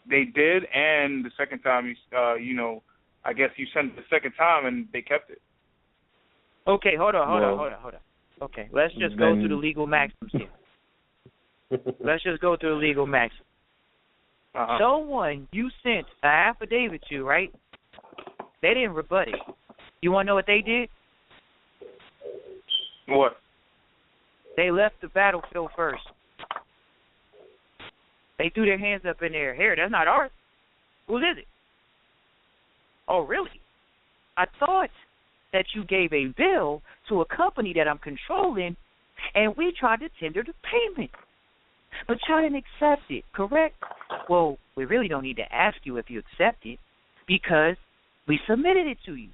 S4: They did, and the second time, you know, I guess you sent it the second time and they kept it.
S2: Okay, hold on. Okay, let's just go through the legal maxims here. Let's just go through the legal maxims. Someone you sent an affidavit to, right? They didn't rebut it. You want to know what they did?
S4: What?
S2: They left the battlefield first. They threw their hands up in there. Here, that's not ours. Whose is it? Oh, really? I thought that you gave a bill to a company that I'm controlling, and we tried to tender the payment. But y'all didn't accept it, correct? Well, we really don't need to ask you if you accept it because we submitted it to you.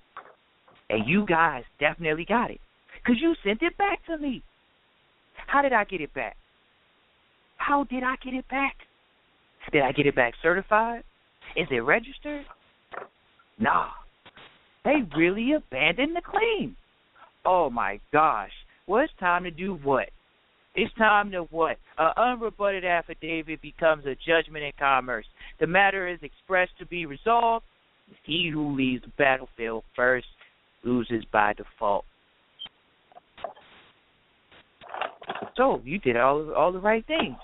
S2: And you guys definitely got it because you sent it back to me. How did I get it back? How did I get it back? Did I get it back certified? Is it registered? Nah. They really abandoned the claim. Oh, my gosh. Well, it's time to do what? It's time to what? An unrebutted affidavit becomes a judgment in commerce. The matter is expressed to be resolved. He who leaves the battlefield first loses by default. So you did all the right things.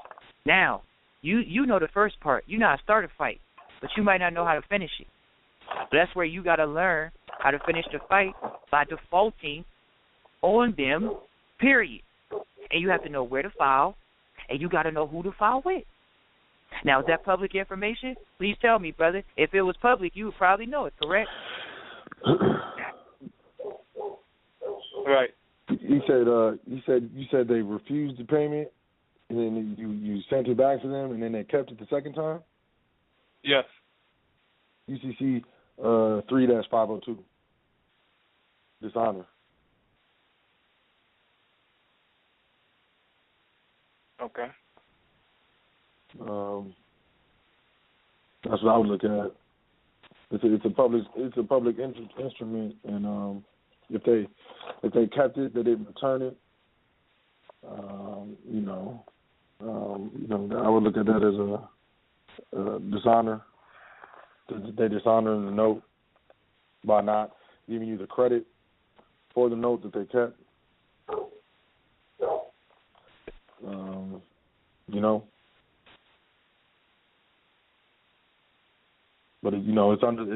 S2: Now, you know the first part. You know how to start a fight, but you might not know how to finish it. But that's where you got to learn how to finish the fight by defaulting on them, period. And you have to know where to file, and you got to know who to file with. Now, is that public information? Please tell me, brother. If it was public, you would probably know it, correct?
S4: Right.
S3: You said they refused the payment, and then you sent it back to them, and then they kept it the second time?
S4: Yes.
S3: UCC 3-502. Dishonor.
S4: Okay.
S3: That's what I would look at. It's a public instrument, and if they kept it, they didn't return it. I would look at that as a dishonor. They dishonor the note by not giving you the credit for the note that they kept. But it's under the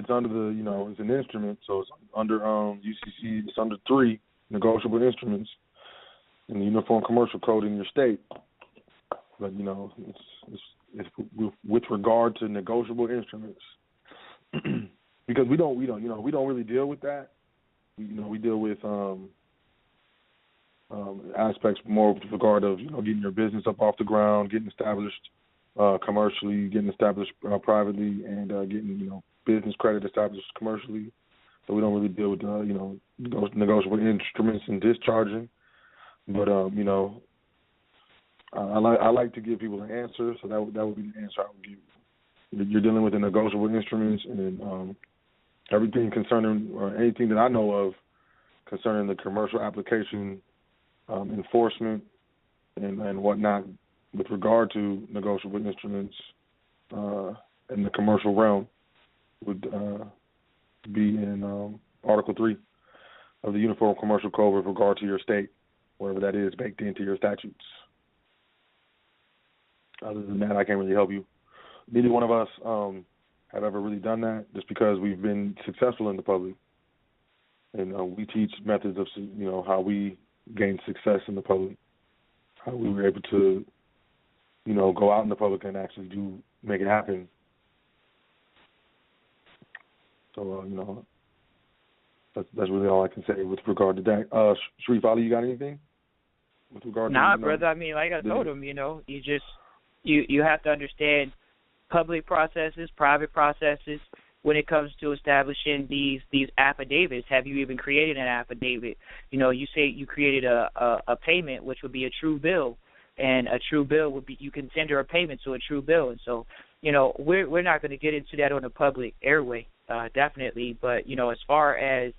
S3: it's an instrument, so it's under UCC. It's under 3 negotiable instruments in the Uniform Commercial Code in your state. But it's with regard to negotiable instruments, because we don't really deal with that. We deal with aspects more with regard of getting your business up off the ground, getting established commercially, getting established privately, and getting business credit established commercially. So we don't really deal with negotiable instruments and discharging. But I like to give people an answer, so that would be the answer I would give. You're dealing with the negotiable instruments, and everything concerning or anything that I know of concerning the commercial application enforcement and whatnot with regard to negotiable instruments in the commercial realm would be in Article 3 of the Uniform Commercial Code with regard to your state, wherever that is baked into your statutes. Other than that, I can't really help you. Neither one of us have ever really done that, just because we've been successful in the public. And we teach methods of, how we gain success in the public, how we were able to, go out in the public and actually make it happen. So, that's really all I can say with regard to that. Sharif Ali, you got anything with regard to
S2: brother. I mean, like I told him, you just you have to understand public processes, private processes. When it comes to establishing these affidavits, have you even created an affidavit? You say you created a payment, which would be a true bill, and a true bill would be you can tender a payment to a true bill. And so, we're not going to get into that on the public airway, definitely. But as far as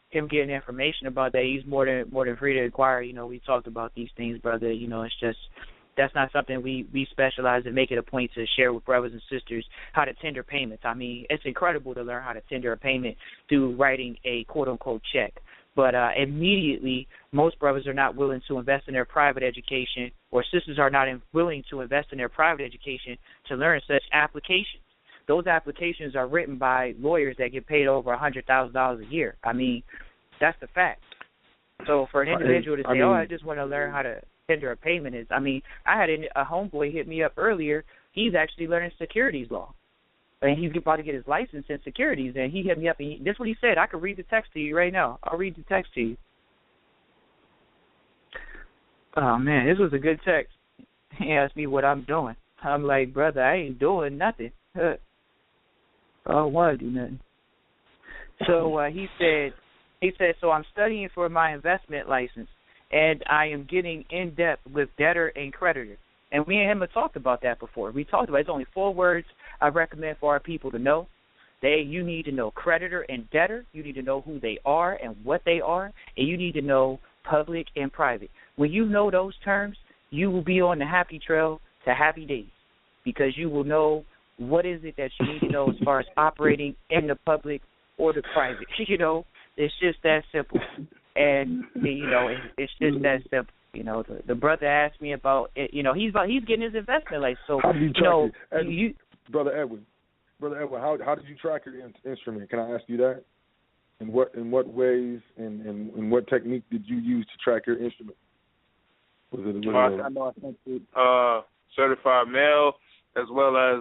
S2: him getting information about that, he's more than free to inquire. We talked about these things, brother. It's just that's not something we specialize in, make it a point to share with brothers and sisters how to tender payments. I mean, it's incredible to learn how to tender a payment through writing a quote-unquote check. But immediately, most brothers are not willing to invest in their private education, or sisters are not willing to invest in their private education to learn such applications. Those applications are written by lawyers that get paid over $100,000 a year. I mean, that's the fact. So for an individual to say, I just want to learn how to tender a payment I had a homeboy hit me up earlier. He's actually learning securities law. And he's about to get his license in securities. And he hit me up, and this is what he said. I could read the text to you right now. I'll read the text to you. Oh, man, this was a good text. He asked me what I'm doing. I'm like, brother, I ain't doing nothing. I don't want to do nothing. So he said, so I'm studying for my investment license, and I am getting in-depth with debtor and creditor. And we and him have talked about that before. We talked about it's only 4 words I recommend for our people to know. You need to know creditor and debtor. You need to know who they are and what they are. And you need to know public and private. When you know those terms, you will be on the happy trail to happy days, because you will know what is it that you need to know as far as operating in the public or the private. It's just that simple. And, it's just that simple. The brother asked me about it. He's getting his investment license. So,
S3: how do you track it? Brother Edwin, how did you track your instrument? Can I ask you that? In what ways and what technique did you use to track your instrument?
S4: I think certified mail as well as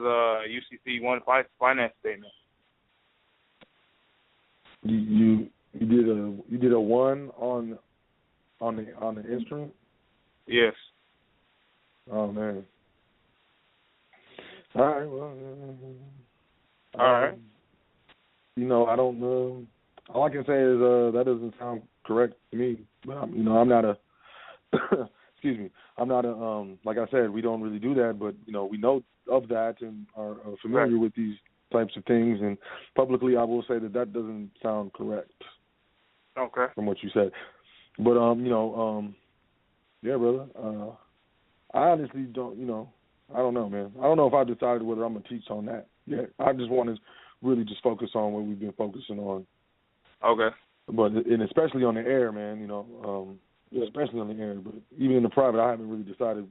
S4: UCC 1 finance statement.
S3: You did a 1 on the instrument?
S4: Yes.
S3: Oh man. All right. Well.
S4: All right.
S3: I don't. All I can say is that doesn't sound correct to me. But I'm not a excuse me, I'm not a like I said, we don't really do that, but you know, we know of that and are familiar with these types of things. And publicly, I will say that doesn't sound correct.
S4: Okay.
S3: From what you said, but you know, yeah, brother. I honestly don't, you know, I don't know, man. I don't know if I decided whether I'm gonna teach on that yet. I just want to really just focus on what we've been focusing on.
S4: Okay.
S3: But and especially on the air, man. You know, especially on the air. But even in the private, I haven't really decided.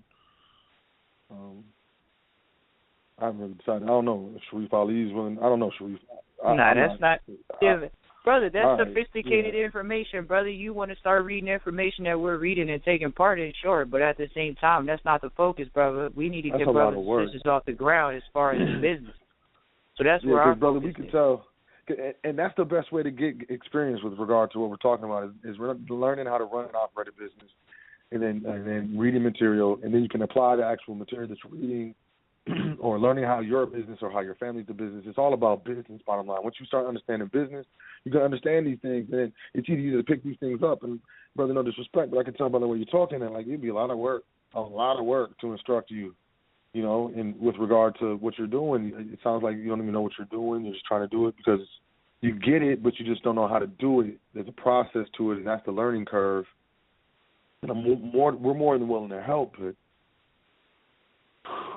S3: I don't know if Sharif Ali is willing. I don't know, Sharif.
S2: That's not. Brother, that's sophisticated information, brother. You want to start reading information that we're reading and taking part in, sure, but at the same time, that's not the focus, brother. We need to get brothers and sisters off the ground as far as the business. So that's where our
S3: brother,
S2: focus
S3: we can
S2: is.
S3: tell, and that's the best way to get experience with regard to what we're talking about is learning how to run and operate a business, and then reading material, and then you can apply the actual material that you're reading. Or learning how your business or how your family's the business. It's all about business, bottom line. Once you start understanding business, you can understand these things, and it's easy to pick these things up. And, brother, no disrespect, but I can tell by the way you're talking, and, like, it'd be a lot of work to instruct you, you know, and with regard to what you're doing. It sounds like you don't even know what you're doing. You're just trying to do it because you get it, but you just don't know how to do it. There's a process to it, and that's the learning curve. And we're more than willing to help, but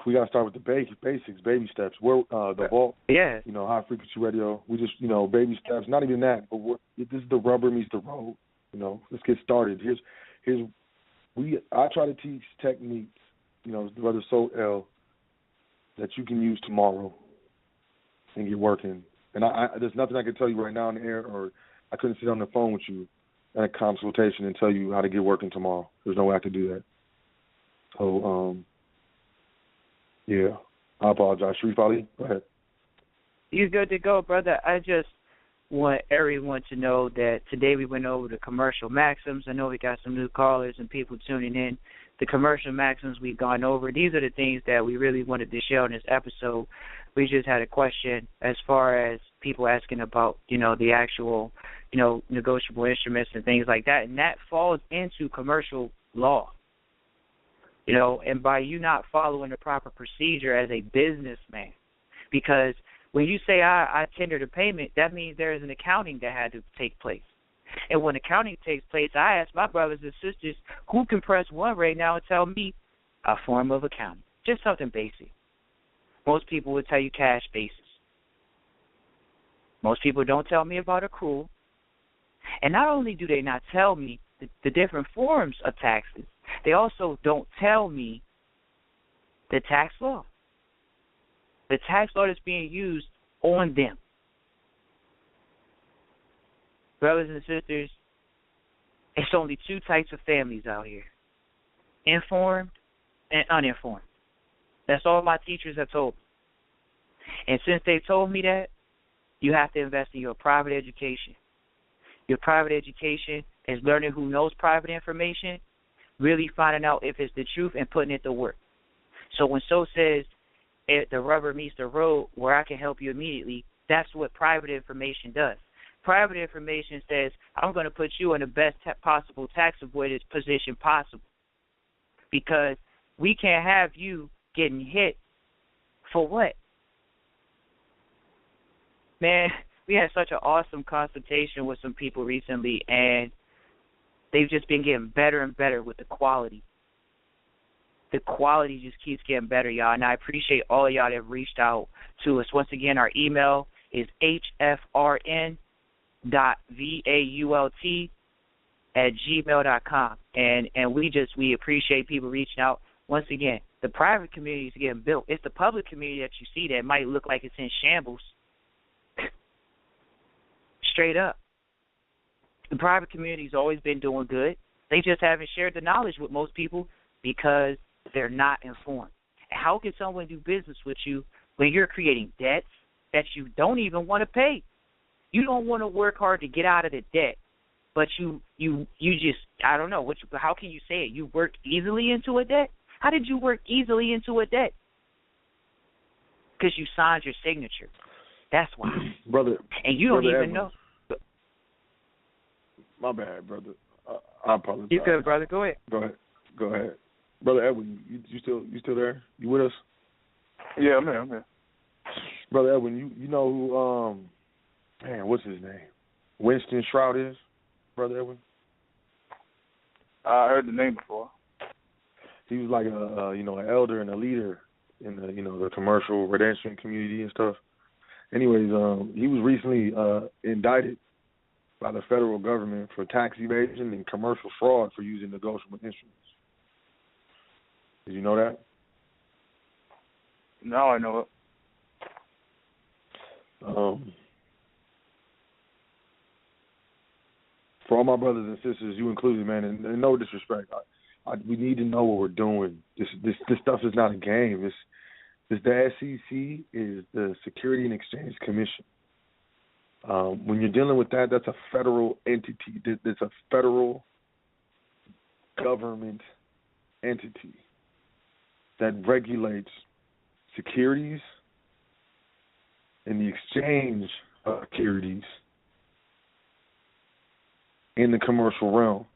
S3: we got to start with the basics, baby steps. We're the vault, you know, high frequency radio. We just, you know, baby steps. Not even that, but this is the rubber meets the road. You know, let's get started. I try to teach techniques, you know, Brother Soul L, that you can use tomorrow and get working. And there's nothing I can tell you right now in the air, or I couldn't sit on the phone with you at a consultation and tell you how to get working tomorrow. There's no way I could do that. So, yeah, I apologize. Sharif Ali, go ahead.
S2: You're good to go, brother. I just want everyone to know that today we went over the commercial maxims. I know we got some new callers and people tuning in. The commercial maxims we've gone over, these are the things that we really wanted to share on this episode. We just had a question as far as people asking about, you know, the actual, you know, negotiable instruments and things like that, and that falls into commercial law. You know, and by you not following the proper procedure as a businessman, because when you say I tendered a payment, that means there is an accounting that had to take place. And when accounting takes place, I ask my brothers and sisters who can press one right now and tell me a form of accounting, just something basic. Most people would tell you cash basis. Most people don't tell me about accrual. And not only do they not tell me the different forms of taxes, they also don't tell me the tax law. The tax law that's being used on them. Brothers and sisters, it's only two types of families out here. Informed and uninformed. That's all my teachers have told me. And since they told me that, you have to invest in your private education. Your private education is learning who knows private information, really finding out if it's the truth and putting it to work. So when So says the rubber meets the road where I can help you immediately, that's what private information does. Private information says, I'm going to put you in the best possible tax avoidance position possible, because we can't have you getting hit for what? Man, we had such an awesome consultation with some people recently, and they've just been getting better and better with the quality. The quality just keeps getting better, y'all, and I appreciate all of y'all that have reached out to us. Once again, our email is hfrn.vault@gmail.com, and we appreciate people reaching out. Once again, the private community is getting built. It's the public community that you see that might look like it's in shambles. Straight up. The private community's always been doing good. They just haven't shared the knowledge with most people because they're not informed. And how can someone do business with you when you're creating debts that you don't even want to pay? You don't want to work hard to get out of the debt, but you just, I don't know, how can you say it? You worked easily into a debt? How did you work easily into a debt? Because you signed your signature. That's why.
S3: Brother.
S2: And you don't even know.
S3: My bad, brother. I apologize.
S2: You good, brother. Go ahead.
S3: Go ahead. Brother Edwin, you still there? You with us?
S4: Yeah, I'm here.
S3: Brother Edwin, you know who what's his name? Winston Shroud is? Brother Edwin?
S4: I heard the name before.
S3: He was like an elder and a leader in the the commercial redemption community and stuff. Anyways, he was recently indicted by the federal government for tax evasion and commercial fraud for using negotiable instruments. Did you know that?
S4: Now I know it.
S3: For all my brothers and sisters, you included, man, and no disrespect, we need to know what we're doing. This stuff is not a game. The SEC is the Security and Exchange Commission. When you're dealing with that, that's a federal entity. It's a federal government entity that regulates securities and the exchange of securities in the commercial realm.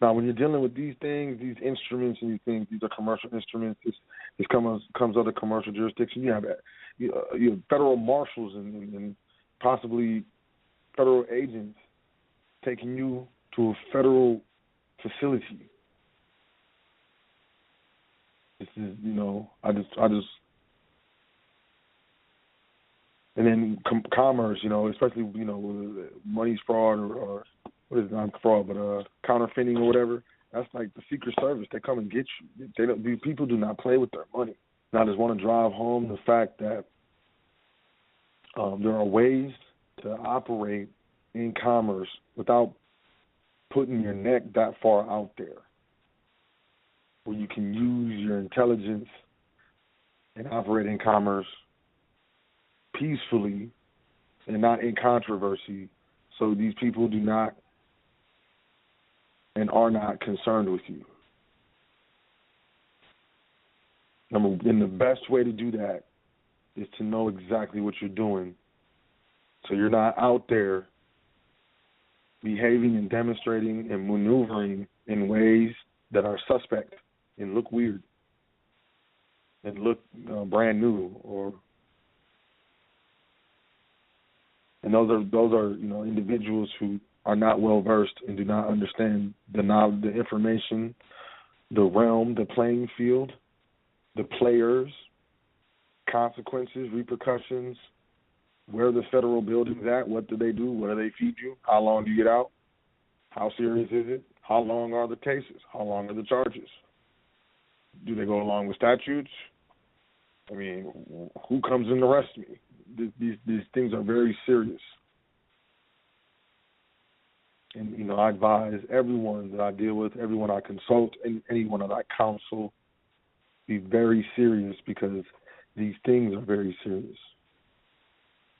S3: Now, when you're dealing with these things, these instruments, and you think these are commercial instruments, this comes under commercial jurisdiction. You have federal marshals and possibly federal agents taking you to a federal facility. This is, I just, and then commerce, especially, money's fraud or what is it, not fraud, but counterfeiting or whatever. That's like the Secret Service. They come and get you. These people do not play with their money. And I just want to drive home the fact that there are ways to operate in commerce without putting your neck that far out there, where you can use your intelligence and operate in commerce peacefully and not in controversy, so these people do not and are not concerned with you. And the best way to do that is to know exactly what you're doing, so you're not out there behaving and demonstrating and maneuvering in ways that are suspect and look weird and look brand new, and those are individuals who are not well versed and do not understand the information, the realm, the playing field, the players, consequences, repercussions, where the federal building's at, what do they do, what do they feed you, how long do you get out, how serious is it, how long are the cases, how long are the charges, do they go along with statutes? I mean, who comes in to arrest me? These things are very serious. And, I advise everyone that I deal with, everyone I consult, and anyone that I counsel, be very serious, because these things are very serious.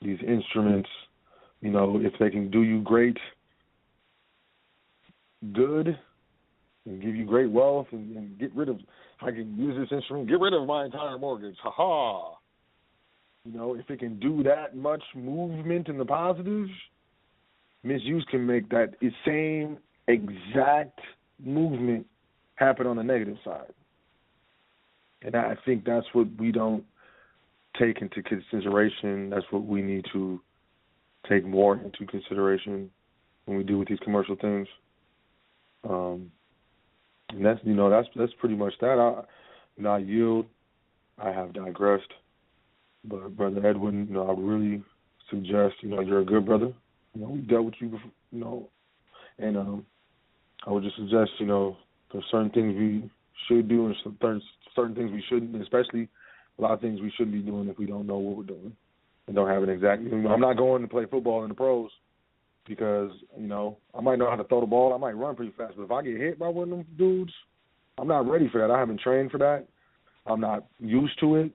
S3: These instruments, if they can do you good and give you great wealth and get rid of, I can use this instrument, get rid of my entire mortgage, ha-ha. If it can do that much movement in the positive, misuse can make that same exact movement happen on the negative side. And I think that's what we don't take into consideration. That's what we need to take more into consideration when we deal with these commercial things. And that's pretty much that. I yield. I have digressed. But Brother Edwin, I would really suggest, you're a good brother. We dealt with you before, and I would just suggest, there's certain things we should do and certain things we shouldn't, especially a lot of things we shouldn't be doing if we don't know what we're doing and don't have an exact. I'm not going to play football in the pros because, I might know how to throw the ball. I might run pretty fast, but if I get hit by one of them dudes, I'm not ready for that. I haven't trained for that. I'm not used to it.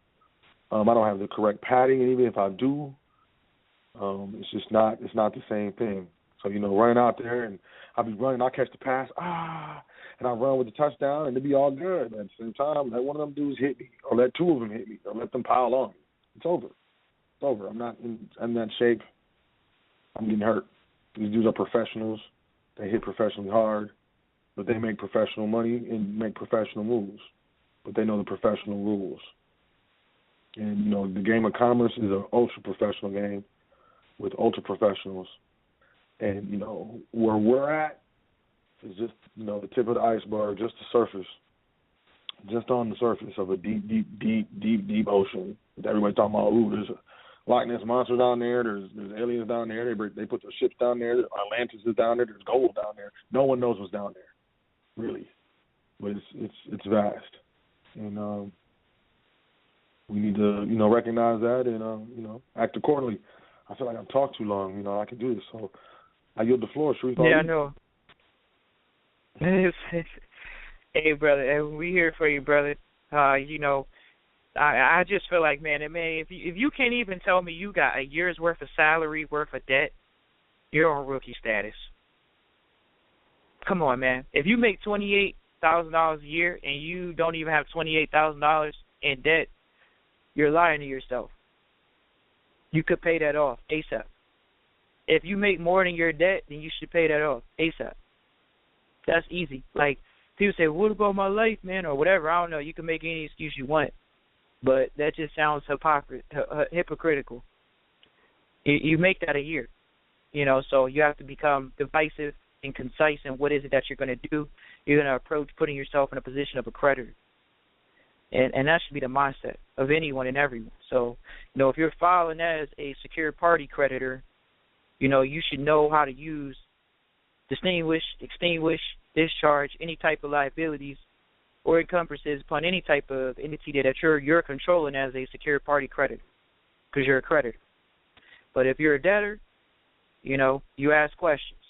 S3: I don't have the correct padding, and even if I do, it's not the same thing. So, running out there and I'll be running, I'll catch the pass, and I run with the touchdown, and it'll be all good. At the same time, let one of them dudes hit me, or let two of them hit me, or let them pile on me. It's over. It's over. I'm not in that shape. I'm getting hurt. These dudes are professionals. They hit professionally hard. but they make professional money and make professional moves. But they know the professional rules. And, you know, the game of commerce is an ultra-professional game with ultra-professionals. And, you know, where we're at is just, you know, the tip of the iceberg, just the surface. Just on the surface of a deep, deep, deep, deep, deep ocean. Everybody talking about, ooh, there's a Loch Ness Monster down there, there's aliens down there, they put their ships down there, Atlantis is down there, there's gold down there. No one knows what's down there, really. But it's vast. And we need to, you know, recognize that and, you know, act accordingly. I feel like I've talked too long, you know, I can do this. So I yield the floor, Sharif.
S2: Yeah, I know. Hey, brother, we here for you, brother. You know, I just feel like, man, if you can't even tell me you got a year's worth of salary, worth of debt, you're on rookie status. Come on, man. If you make $28,000 a year and you don't even have $28,000 in debt, you're lying to yourself. You could pay that off ASAP. If you make more than your debt, then you should pay that off ASAP. That's easy. Like, people say, what about my life, man, or whatever. I don't know. You can make any excuse you want. But that just sounds hypocritical. You make that a year, you know, so you have to become divisive and concise in what is it that you're going to do. You're going to approach putting yourself in a position of a creditor. And that should be the mindset of anyone and everyone. So, you know, if you're filing as a secured party creditor, you know, you should know how to use distinguish, extinguish, discharge any type of liabilities or encumbrances upon any type of entity that you're controlling as a secured party creditor, because you're a creditor. But if you're a debtor, you know, you ask questions.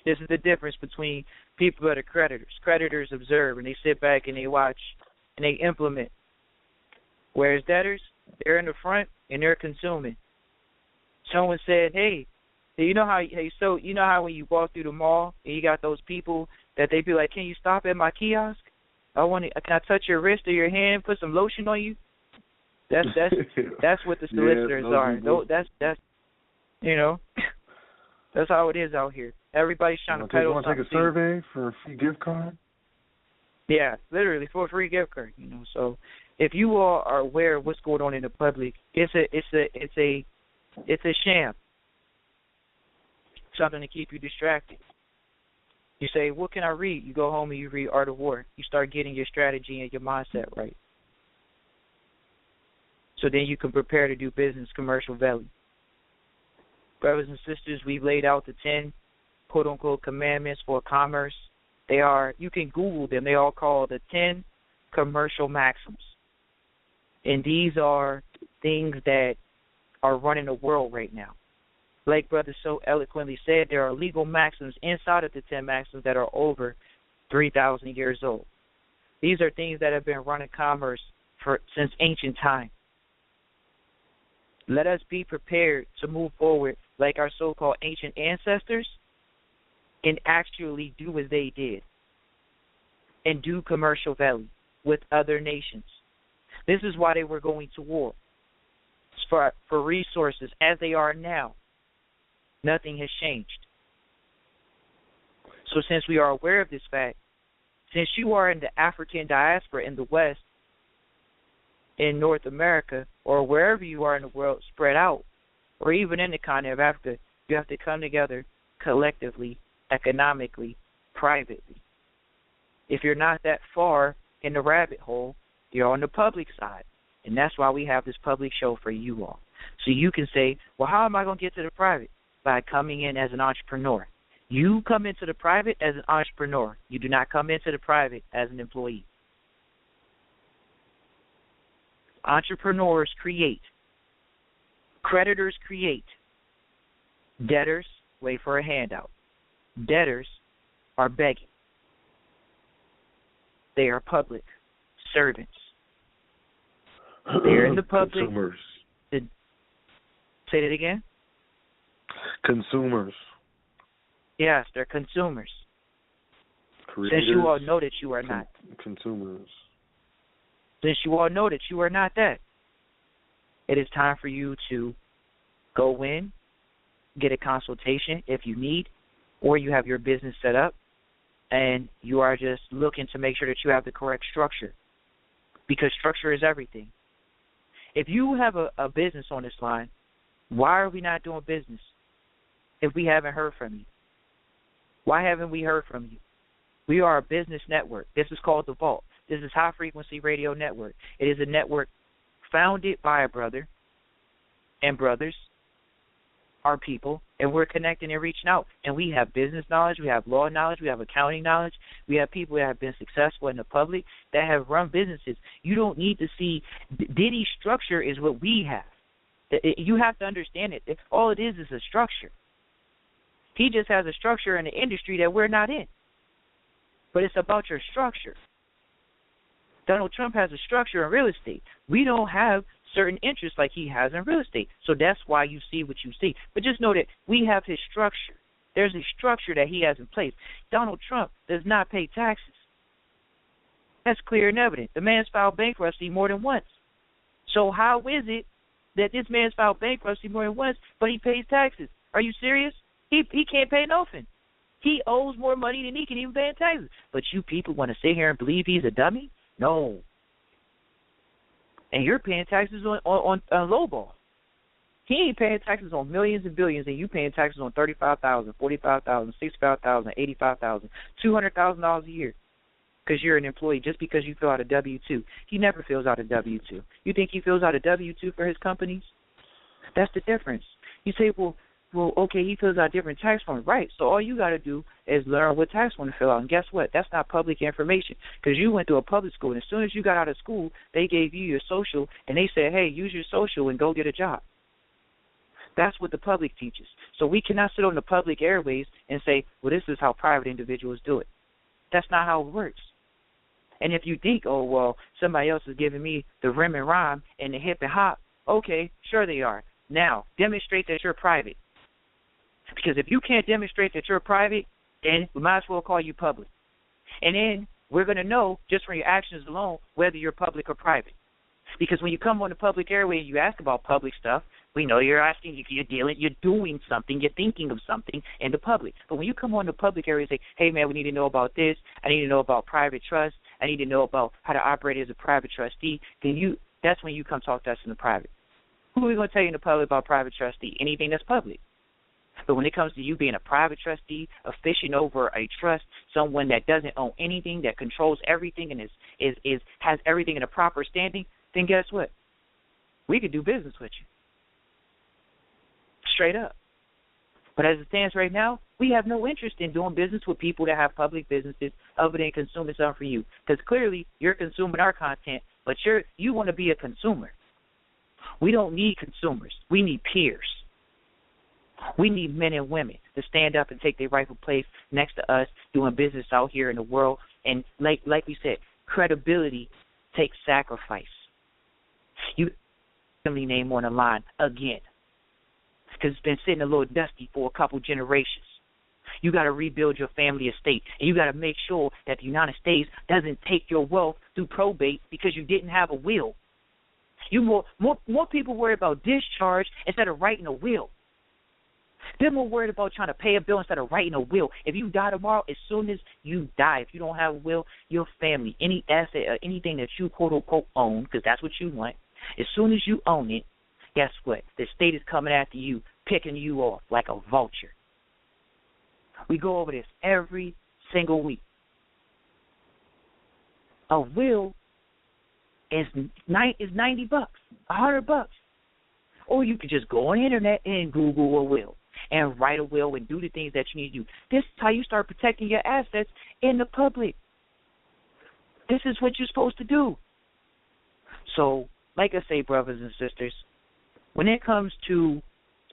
S2: This is the difference between people that are creditors. Creditors observe and they sit back and they watch and they implement. Whereas debtors, they're in the front and they're consuming. Someone said, hey, you know how when you walk through the mall and you got those people that they be like, can you stop at my kiosk? Can I touch your wrist or your hand, put some lotion on you? That's what the solicitors are. That's you know, that's how it is out here. Everybody's trying to peddle something.
S3: Want to take a survey for a free gift card?
S2: Yeah, literally for a free gift card. You know, so if you all are aware of what's going on in the public, it's a sham. Something to keep you distracted. You say, what can I read? You go home and you read Art of War. You start getting your strategy and your mindset right. So then you can prepare to do business commercial value. Brothers and sisters, we've laid out the 10 quote-unquote commandments for commerce. You can Google them. They all call the 10 commercial maxims. And these are things that are running the world right now. Like Brother so eloquently said, there are legal maxims inside of the 10 maxims that are over 3,000 years old. These are things that have been running commerce since ancient time. Let us be prepared to move forward like our so-called ancient ancestors and actually do as they did and do commercial value with other nations. This is why they were going to war, for resources as they are now. Nothing has changed. So since we are aware of this fact, since you are in the African diaspora in the West, in North America, or wherever you are in the world spread out, or even in the continent of Africa, you have to come together collectively, economically, privately. If you're not that far in the rabbit hole, you're on the public side. And that's why we have this public show for you all. So you can say, well, how am I going to get to the private? By coming in as an entrepreneur. You come into the private as an entrepreneur. You do not come into the private as an employee. Entrepreneurs create. Creditors create. Debtors wait for a handout. Debtors are begging. They are public servants. They're in the public.
S3: Consumers.
S2: Say that again?
S3: Consumers.
S2: Yes, they're consumers.
S3: Creators,
S2: since you all know that you are not.
S3: Consumers.
S2: Since you all know that you are not that, it is time for you to go in, get a consultation if you need, or you have your business set up and you are just looking to make sure that you have the correct structure, because structure is everything. If you have a business on this line, why are we not doing business if we haven't heard from you? Why haven't we heard from you? We are a business network. This is called The Vault. This is High Frequency Radio Network. It is a network founded by a brother and brothers, our people, and we're connecting and reaching out. And we have business knowledge, we have law knowledge, we have accounting knowledge, we have people that have been successful in the public that have run businesses. You don't need to see Diddy's structure is what we have. You have to understand it. All it is a structure. He just has a structure in the industry that we're not in. But it's about your structure. Donald Trump has a structure in real estate. We don't have certain interests like he has in real estate. So that's why you see what you see. But just know that we have his structure. There's a structure that he has in place. Donald Trump does not pay taxes. That's clear and evident. The man's filed bankruptcy more than once. So how is it that this man's filed bankruptcy more than once, but he pays taxes? Are you serious? He can't pay nothing. He owes more money than he can even pay in taxes. But you people want to sit here and believe he's a dummy? No. And you're paying taxes on lowball. He ain't paying taxes on millions and billions, and you paying taxes on $35,000, $45,000, $65,000, $85,000, $200,000 a year because you're an employee just because you fill out a W-2. He never fills out a W-2. You think he fills out a W-2 for his companies? That's the difference. You say, well, okay, he fills out different tax forms. Right, so all you got to do is learn what tax form to fill out. And guess what? That's not public information because you went to a public school, and as soon as you got out of school, they gave you your social, and they said, hey, use your social and go get a job. That's what the public teaches. So we cannot sit on the public airways and say, well, this is how private individuals do it. That's not how it works. And if you think, oh, well, somebody else is giving me the rim and rhyme and the hip and hop, okay, sure they are. Now, demonstrate that you're private. Because if you can't demonstrate that you're private, then we might as well call you public. And then we're going to know just from your actions alone whether you're public or private. Because when you come on the public airway and you ask about public stuff, we know you're asking if you're doing something, you're thinking of something in the public. But when you come on the public area and say, hey, man, we need to know about this, I need to know about private trust, I need to know about how to operate as a private trustee, then that's when you come talk to us in the private. Who are we going to tell you in the public about private trustee? Anything that's public. But when it comes to you being a private trustee, officiating over a trust, someone that doesn't own anything, that controls everything and has everything in a proper standing, then guess what? We could do business with you. Straight up. But as it stands right now, we have no interest in doing business with people that have public businesses other than consuming something for you. Because clearly you're consuming our content, but you want to be a consumer. We don't need consumers. We need peers. We need men and women to stand up and take their rightful place next to us doing business out here in the world. And like we said, credibility takes sacrifice. You family name on the line again because it's been sitting a little dusty for a couple generations. You got to rebuild your family estate, and you got to make sure that the United States doesn't take your wealth through probate because you didn't have a will. More people worry about discharge instead of writing a will. They're more worried about trying to pay a bill instead of writing a will. If you die tomorrow, as soon as you die, if you don't have a will, your family, any asset or anything that you quote-unquote own, because that's what you want, as soon as you own it, guess what? The state is coming after you, picking you off like a vulture. We go over this every single week. A will is $90, $100. Or you could just go on the internet and Google a will and write a will and do the things that you need to do. This is how you start protecting your assets in the public. This is what you're supposed to do. So, like I say, brothers and sisters, when it comes to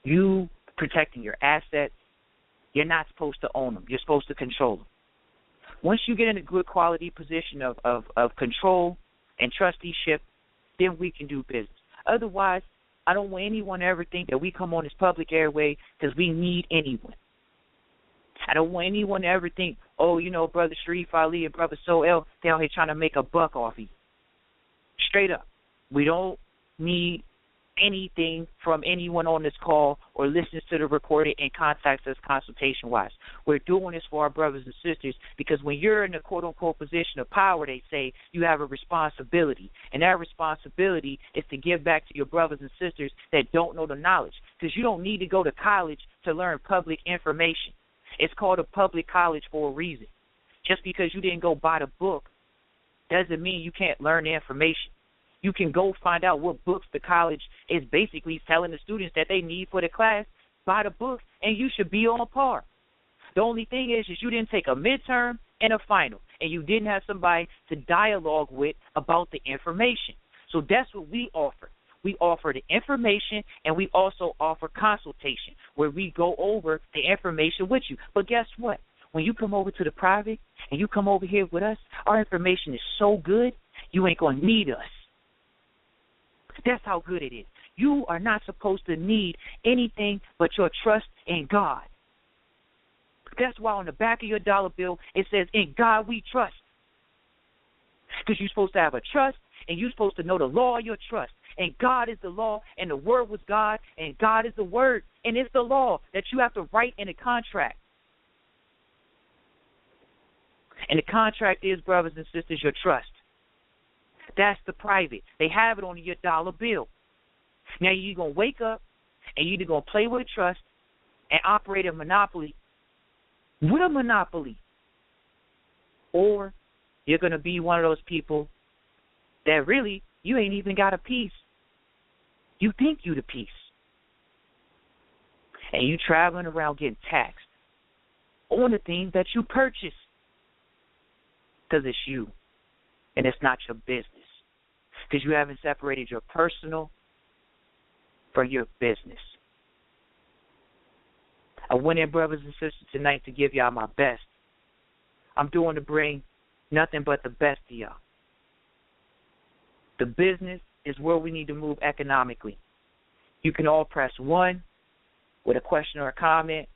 S2: you protecting your assets, you're not supposed to own them. You're supposed to control them. Once you get in a good quality position of control and trusteeship, then we can do business. Otherwise, I don't want anyone to ever think that we come on this public airway because we need anyone. I don't want anyone to ever think, oh, Brother Sharif Ali and Brother Soel, they're out here trying to make a buck off you. Straight up. We don't need anything from anyone on this call or listens to the recording and contacts us consultation-wise. We're doing this for our brothers and sisters because when you're in a quote-unquote position of power, they say you have a responsibility. And that responsibility is to give back to your brothers and sisters that don't know the knowledge, because you don't need to go to college to learn public information. It's called a public college for a reason. Just because you didn't go buy the book doesn't mean you can't learn the information. You can go find out what books the college is basically telling the students that they need for the class, buy the book, and you should be on par. The only thing is you didn't take a midterm and a final, and you didn't have somebody to dialogue with about the information. So that's what we offer. We offer the information, and we also offer consultation, where we go over the information with you. But guess what? When you come over to the private and you come over here with us, our information is so good, you ain't going to need us. That's how good it is. You are not supposed to need anything but your trust in God. That's why on the back of your dollar bill it says, "In God we trust." Because you're supposed to have a trust, and you're supposed to know the law of your trust. And God is the law, and the Word was God, and God is the Word, and it's the law that you have to write in a contract. And the contract is, brothers and sisters, your trust. That's the private. They have it on your dollar bill. Now you're going to wake up and you're either going to play with trust and operate a monopoly with a monopoly, or you're going to be one of those people that really you ain't even got a piece. You think you the piece. And you traveling around getting taxed on the things that you purchase because it's you and it's not your business. Because you haven't separated your personal from your business. I went in, brothers and sisters, tonight to give y'all my best. I'm doing to bring nothing but the best to y'all. The business is where we need to move economically. You can all press 1 with a question or a comment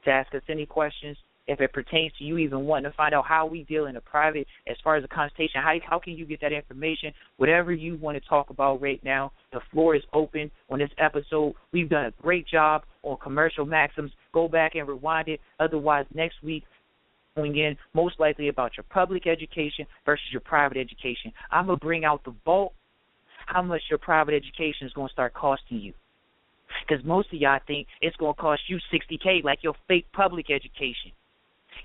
S2: to ask us any questions. If it pertains to you even wanting to find out how we deal in a private as far as a consultation, how can you get that information? Whatever you want to talk about right now, the floor is open on this episode. We've done a great job on commercial maxims. Go back and rewind it. Otherwise, next week, going in most likely about your public education versus your private education. I'm going to bring out the bulk, how much your private education is going to start costing you. Because most of y'all think it's going to cost you $60K like your fake public education.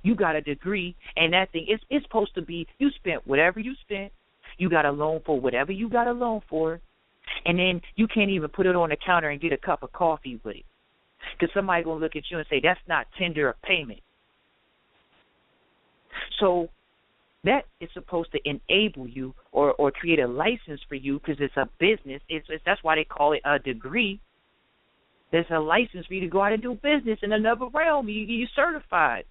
S2: You got a degree, and that thing, it's supposed to be, you spent whatever you spent, you got a loan for whatever you got a loan for, and then you can't even put it on the counter and get a cup of coffee with it. Because somebody's going to look at you and say, that's not tender of payment. So that is supposed to enable you or create a license for you because it's a business. That's why they call it a degree. There's a license for you to go out and do business in another realm. You're certified.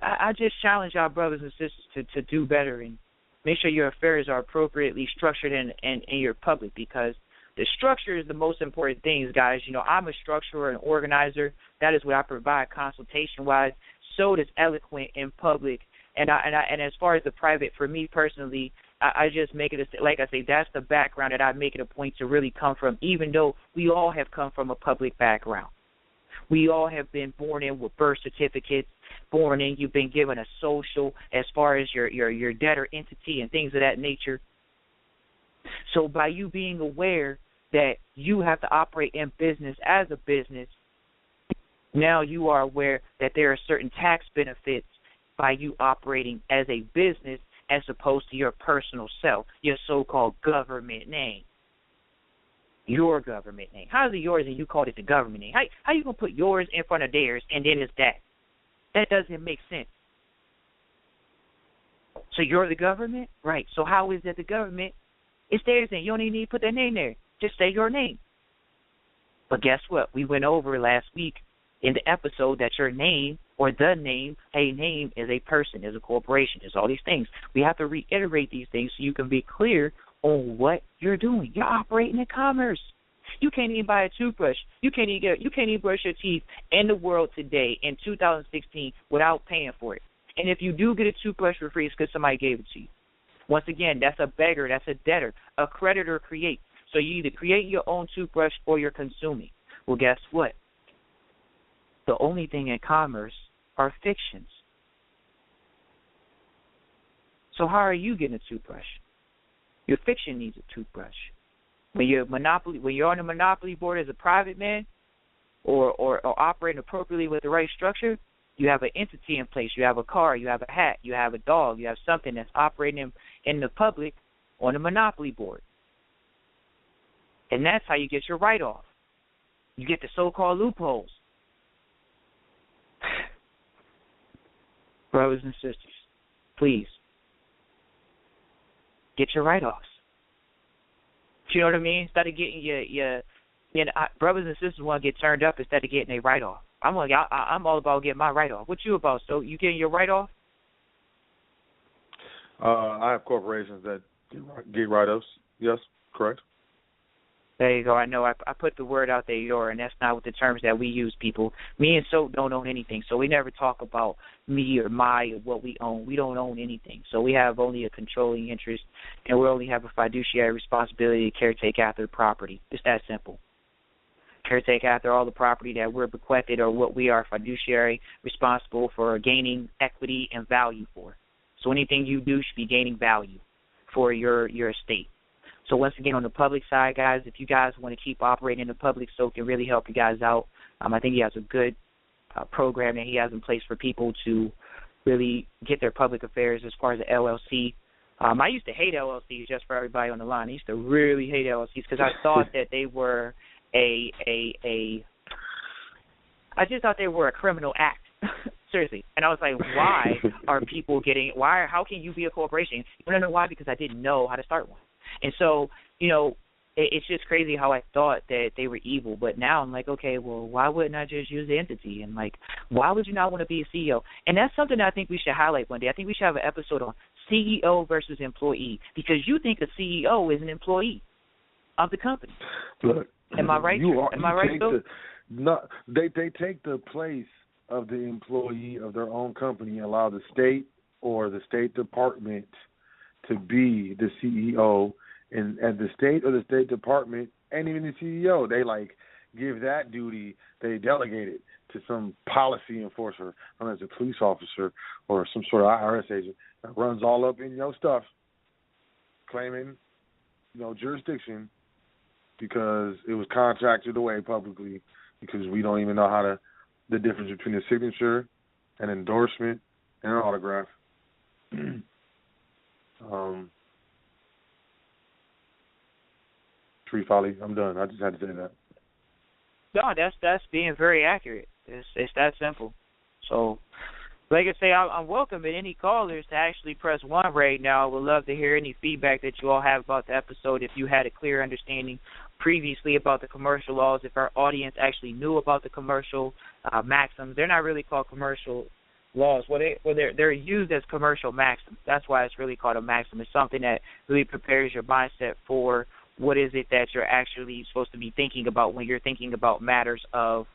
S2: I just challenge our brothers and sisters to do better and make sure your affairs are appropriately structured in your public, because the structure is the most important thing, guys. You know, I'm a structurer and organizer. That is what I provide consultation-wise. So does eloquent in public. And as far as the private, for me personally, I just make it, like I say, that's the background that I make it a point to really come from, even though we all have come from a public background. We all have been born in with birth certificates, born in, you've been given a social as far as your debtor entity and things of that nature. So by you being aware that you have to operate in business as a business, now you are aware that there are certain tax benefits by you operating as a business as opposed to your personal self, your so-called government name. Your government name. How is it yours and you called it the government name? How you going to put yours in front of theirs and then it's that? That doesn't make sense. So you're the government? Right. So how is that the government? It's theirs and you don't even need to put their name there. Just say your name. But guess what? We went over last week in the episode that your name or the name, a name is a person, is a corporation, is all these things. We have to reiterate these things so you can be clear on what you're doing. You're operating in commerce. You can't even buy a toothbrush. You can't even brush your teeth in the world today in 2016 without paying for it. And if you do get a toothbrush for free, it's because somebody gave it to you. Once again, that's a beggar, that's a debtor. A creditor creates. So you either create your own toothbrush or you're consuming. Well, guess what? The only thing in commerce are fictions. So how are you getting a toothbrush? Your fiction needs a toothbrush. When you're on the monopoly board as a private man, or operating appropriately with the right structure, you have an entity in place. You have a car, you have a hat, you have a dog, you have something that's operating in the public on the monopoly board. And that's how you get your write-off. You get the so-called loopholes. Brothers and sisters, please, get your write-offs. You know what I mean? Instead of getting your brothers and sisters want to get turned up instead of getting a write-off. I'm all about getting my write-off. What you about? So you getting your write-off?
S3: I have corporations that get write-offs. Yes, correct.
S2: There you go. I know I put the word out there, and that's not what the terms that we use, people. Me and Soap don't own anything, so we never talk about me or my or what we own. We don't own anything. So we have only a controlling interest, and we only have a fiduciary responsibility to caretake after the property. It's that simple. Caretake after all the property that we're bequeathed or what we are fiduciary responsible for gaining equity and value for. So anything you do should be gaining value for your estate. So once again, on the public side, guys, if you guys want to keep operating in the public so it can really help you guys out, I think he has a good program that he has in place for people to really get their public affairs as far as the LLC. I used to hate LLCs, just for everybody on the line. I used to really hate LLCs because I thought that they were I just thought they were a criminal act. Seriously. And I was like, why are people how can you be a corporation? You want to know why? Because I didn't know how to start one. And so, it's just crazy how I thought that they were evil. But now I'm like, okay, well, why wouldn't I just use the entity? And, why would you not want to be a CEO? And that's something that I think we should highlight one day. I think we should have an episode on CEO versus employee, because you think a CEO is an employee of the company.
S3: Look,
S2: am I right? Am I right, Bill?
S3: They take the place of the employee of their own company and allow the state or the State Department to be the CEO, and the state or the State Department ain't even the CEO. They give that duty, they delegate it to some policy enforcer, known as a police officer or some sort of IRS agent that runs all up in your stuff, claiming, jurisdiction because it was contracted away publicly, because we don't even know the difference between a signature, an endorsement, and an autograph. Sharif Ali, I'm done. I just had to say that.
S2: No, that's being very accurate. It's that simple. So, like I say, I'm welcoming any callers to actually press 1 right now. I would love to hear any feedback that you all have about the episode. If you had a clear understanding previously about the commercial laws, if our audience actually knew about the commercial maxims. They're not really called commercial laws. They're used as commercial maxims. That's why it's really called a maxim. It's something that really prepares your mindset for what is it that you're actually supposed to be thinking about when you're thinking about matters of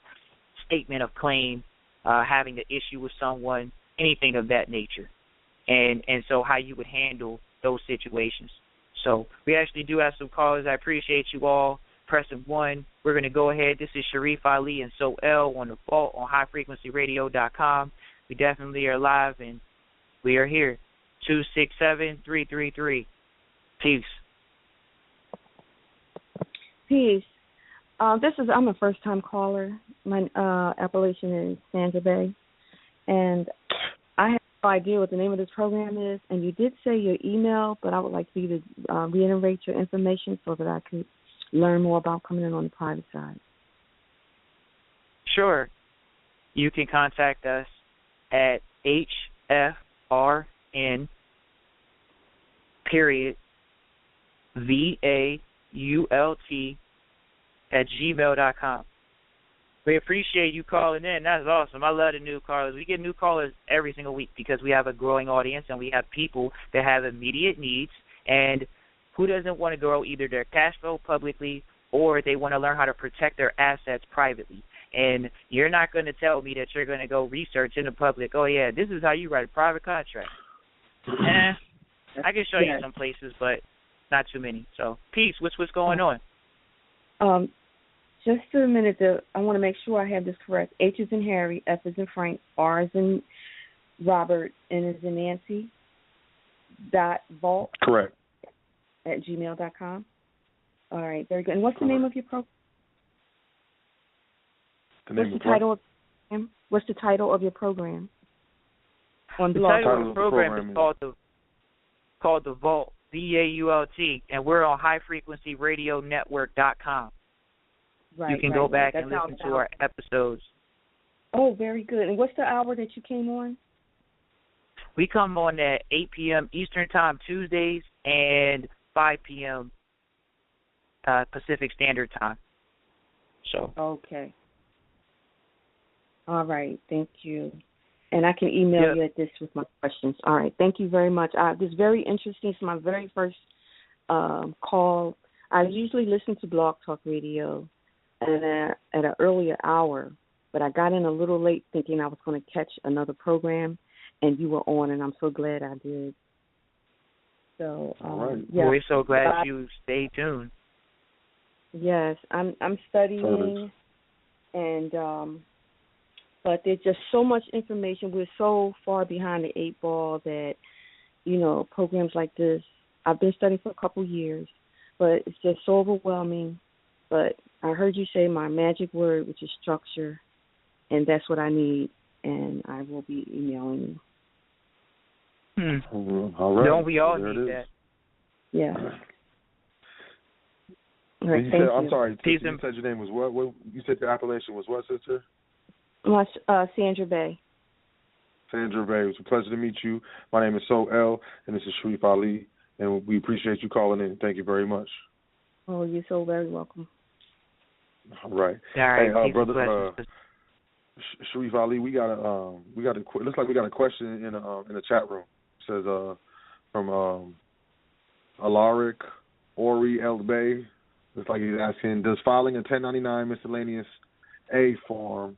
S2: statement of claim, having an issue with someone, anything of that nature, and so how you would handle those situations. So we actually do have some callers. I appreciate you all pressing 1. We're going to go ahead. This is Sharif Ali and So L on the Vault on highfrequencyradio.com. We definitely are live, and we are here. 267-333. Peace.
S5: Peace. I'm a first-time caller. My appellation is Sandra Bay, and I have no idea what the name of this program is. And you did say your email, but I would like for you to reiterate your information so that I can learn more about coming in on the private side.
S2: Sure. You can contact us at HFRN VAULT@gmail.com. We appreciate you calling in. That's awesome. I love the new callers. We get new callers every single week because we have a growing audience and we have people that have immediate needs. And who doesn't want to grow either their cash flow publicly or they want to learn how to protect their assets privately? And you're not going to tell me that you're going to go research in the public, oh, yeah, this is how you write a private contract. I can show you some places, but not too many. So, peace. What's going on?
S5: Just a minute. I want to make sure I have this correct. H is in Harry, F is in Frank, R is in Robert, N is in Nancy. .vault.
S3: Correct.
S5: At gmail.com. All right, very good. And what's the name of your program? What's the title of your program? On
S2: the
S5: blog.
S2: title of the program is called The Vault, VAULT, and we're on highfrequencyradionetwork.com.
S5: Right.
S2: You can go back and listen to our episodes.
S5: Oh, very good. And what's the hour that you came on?
S2: We come on at 8 p.m. Eastern Time Tuesdays and 5 p.m. Pacific Standard Time. So.
S5: Okay. All right. Thank you. And I can email you at this with my questions. All right. Thank you very much. This is very interesting. It's my very first call. I usually listen to Blog Talk Radio at an earlier hour, but I got in a little late thinking I was going to catch another program, and you were on, and I'm so glad I did. So,
S3: all right.
S2: Yeah. We're so glad you stayed tuned.
S5: Yes, I'm studying, and but there's just so much information. We're so far behind the 8 ball that, programs like this, I've been studying for a couple years, but it's just so overwhelming. But I heard you say my magic word, which is structure, and that's what I need, and I will be emailing you.
S3: All right.
S2: Don't we all need that?
S5: Yeah. All right, thank you.
S3: I'm sorry, you said your name was what? You said your appellation was what, sister?
S5: Sandra Bay.
S3: Sandra Bay. It was a pleasure to meet you. My name is So L, and this is Sharif Ali, and we appreciate you calling in. Thank you very much.
S5: Oh, you're so very welcome.
S3: All right.
S2: All right.
S3: Hey, brother, Sharif Ali, we got looks like we got a question in the chat room. It says from Alaric Ori El Bay. Looks like he's asking, does filing a 1099 miscellaneous A form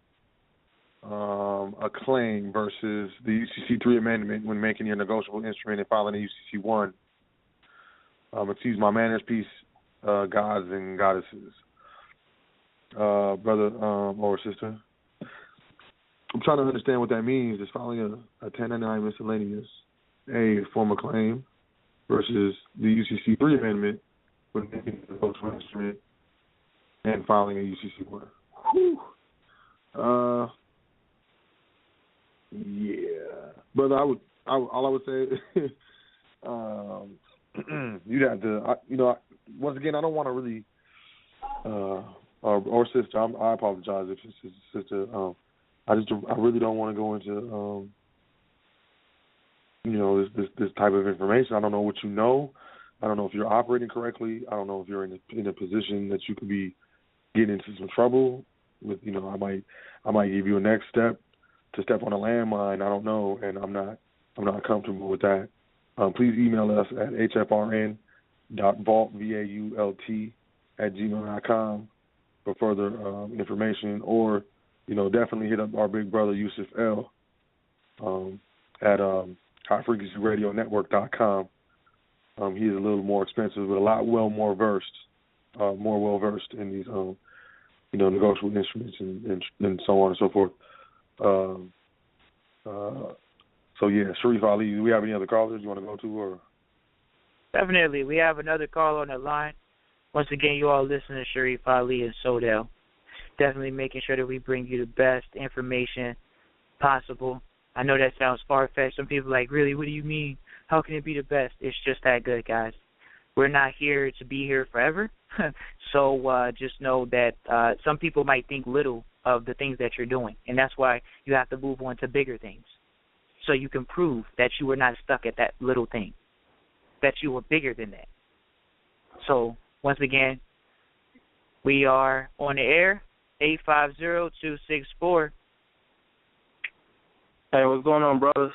S3: a claim versus the UCC 3 amendment when making your negotiable instrument and filing a UCC 1? Excuse my manners, peace, gods and goddesses. Brother or sister, I'm trying to understand what that means. Is filing a 1099 miscellaneous A form of claim versus the UCC 3 amendment when making the negotiable instrument and filing a UCC 1? Whew. Yeah, brother. All I would say, you'd have to. Once again, I don't want to really, or sister. I apologize if it's sister. I really don't want to go into, this type of information. I don't know what you know. I don't know if you're operating correctly. I don't know if you're in a position that you could be getting into some trouble with. I might give you a next step to step on a landmine. I don't know, and I'm not comfortable with that. Please email us at hfrn.vault@gmail.com for further information, or definitely hit up our big brother Yusuf L at highfrequencyradionetwork.com. He is a little more expensive, but more well versed in these negotiable instruments and so on and so forth. So yeah, Sharif Ali, do we have any other callers you want to go to, or?
S2: Definitely. We have another call on the line. Once again, you all listen to Sharif Ali and Sodell. Definitely making sure that we bring you the best information possible. I know that sounds far-fetched. Some people are like, really, what do you mean? How can it be the best? It's just that good, guys. We're not here to be here forever. So just know that some people might think little of the things that you're doing, and that's why you have to move on to bigger things, so you can prove that you were not stuck at that little thing, that you were bigger than that. So once again, we are on the air, 850-264.
S6: Hey, what's going on, brothers?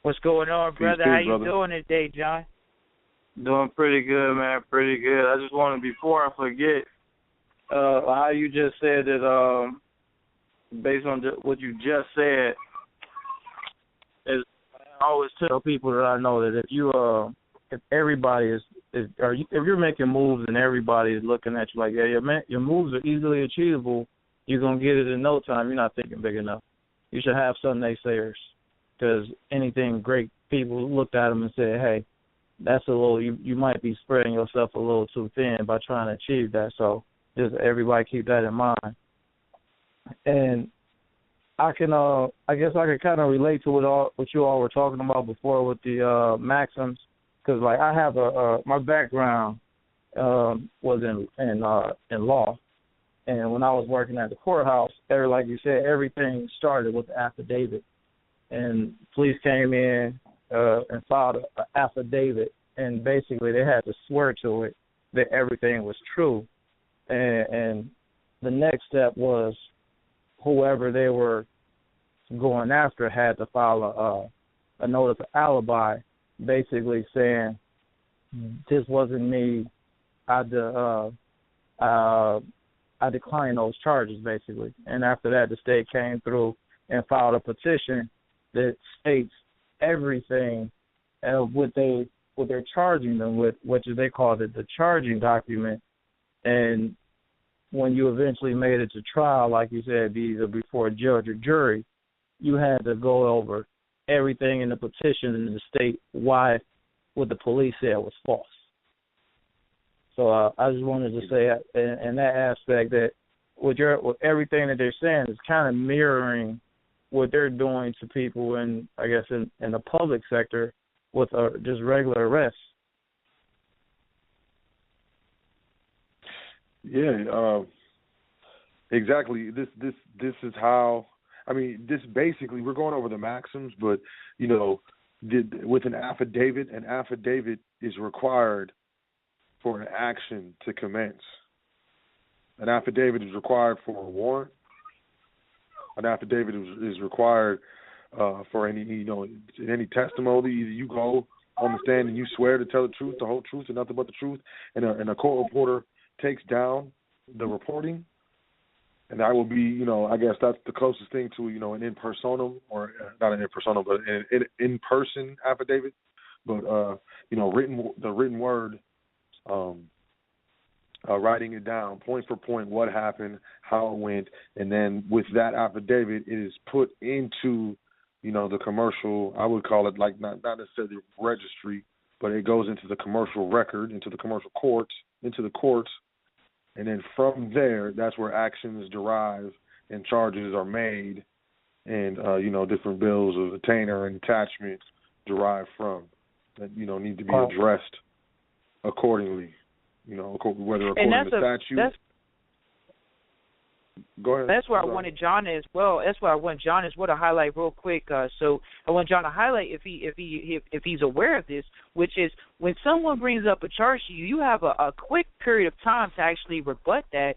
S2: What's going on, brother?
S3: Peace,
S2: how you
S3: brother.
S2: doing today, John?
S6: Doing pretty good, man. Pretty good. I just wanted, before I forget, how you just said that, based on what you just said, is I always tell people that I know that if everybody if you're making moves and everybody is looking at you like, yeah, your moves are easily achievable, you're gonna get it in no time. You're not thinking big enough. You should have some naysayers, because anything great, people looked at them and said, hey, that's a little. You might be spreading yourself a little too thin by trying to achieve that. So just everybody keep that in mind. And I guess I can kind of relate to what you all were talking about before with the Maxims, because like I have my background was in law, and when I was working at the courthouse, like you said, everything started with the affidavit, and police came in and filed an affidavit, and basically they had to swear to it that everything was true, and the next step was whoever they were going after had to file a notice of alibi, basically saying this wasn't me. I declined those charges, basically. And after that, the state came through and filed a petition that states everything what they're charging them with, which they called it the charging document. And when you eventually made it to trial, like you said, either before a judge or jury, you had to go over everything in the petition and the state why what the police said was false. So I just wanted to say in that aspect that with everything that they're saying is kind of mirroring what they're doing to people in the public sector with just regular arrests.
S3: Yeah, exactly. This is how. I mean, this basically we're going over the Maxims, but with an affidavit is required for an action to commence. An affidavit is required for a warrant. An affidavit is required for any testimony. Either you go on the stand and you swear to tell the truth, the whole truth, and nothing but the truth, and a court reporter takes down the reporting, and that will be, I guess that's the closest thing to, an in personam, or not an in personam, but an in-person affidavit. But the written word, writing it down point for point, what happened, how it went, and then with that affidavit, it is put into, the commercial. I would call it like not necessarily registry, but it goes into the commercial record, into the commercial courts, into the courts. And then from there, that's where actions derive and charges are made, and different bills of attainder and attachment derive from that need to be addressed accordingly. Whether according to statute. Go ahead.
S2: That's where I wanted John as well. That's where I want John as well to highlight real quick. So I want John to highlight if he's aware of this, which is when someone brings up a charge to you, you have a quick period of time to actually rebut that.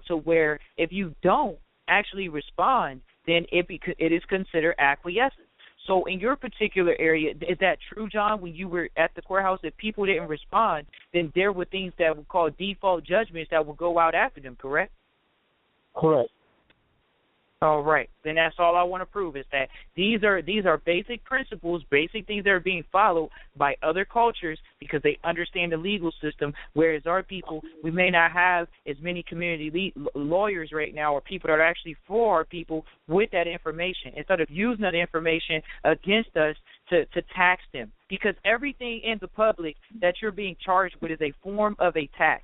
S2: To where if you don't actually respond, then it is considered acquiescence. So in your particular area, is that true, John? When you were at the courthouse, if people didn't respond, then there were things that were called default judgments that would go out after them, correct?
S6: Correct.
S2: All right. Then that's all I want to prove is that these are basic principles, basic things that are being followed by other cultures because they understand the legal system, whereas our people, we may not have as many community lawyers right now or people that are actually for our people with that information instead of using that information against us to tax them, because everything in the public that you're being charged with is a form of a tax.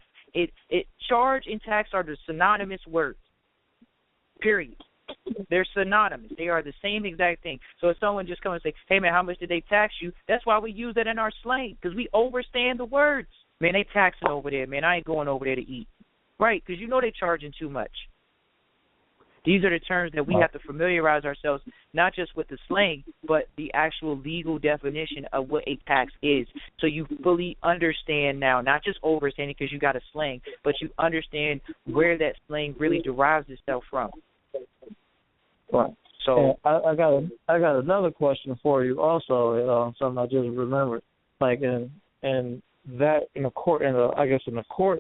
S2: Charge and tax are the synonymous words. Period. They're synonymous. They are the same exact thing. So if someone just comes and say, hey, man, how much did they tax you? That's why we use that in our slang, because we overstand the words. Man, they taxing over there. Man, I ain't going over there to eat. Right, because they're charging too much. These are the terms that we have to familiarize ourselves, not just with the slang, but the actual legal definition of what a tax is. So you fully understand now, not just overstanding because you got a slang, but you understand where that slang really derives itself from.
S6: Right. So I got another question for you also. Something I just remembered. Like in the court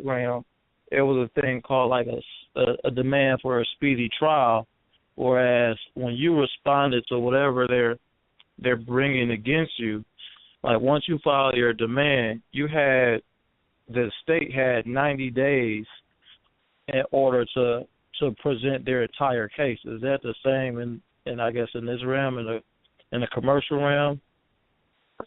S6: realm, there was a thing called like a demand for a speedy trial, whereas when you responded to whatever they're bringing against you. Like once you file your demand, the state had 90 days in order to present their entire case. Is that the same in I guess in this realm, in the commercial realm,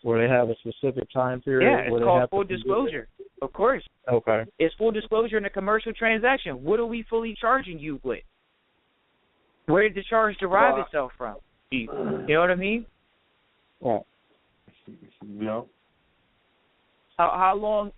S6: where they have a specific time period?
S7: Yeah, it's called full disclosure. Of course.
S6: Okay.
S7: It's full disclosure in a commercial transaction. What are we fully charging you with? Where did the charge derive itself from? You know what I mean?
S6: Well,
S3: yeah.
S7: How long?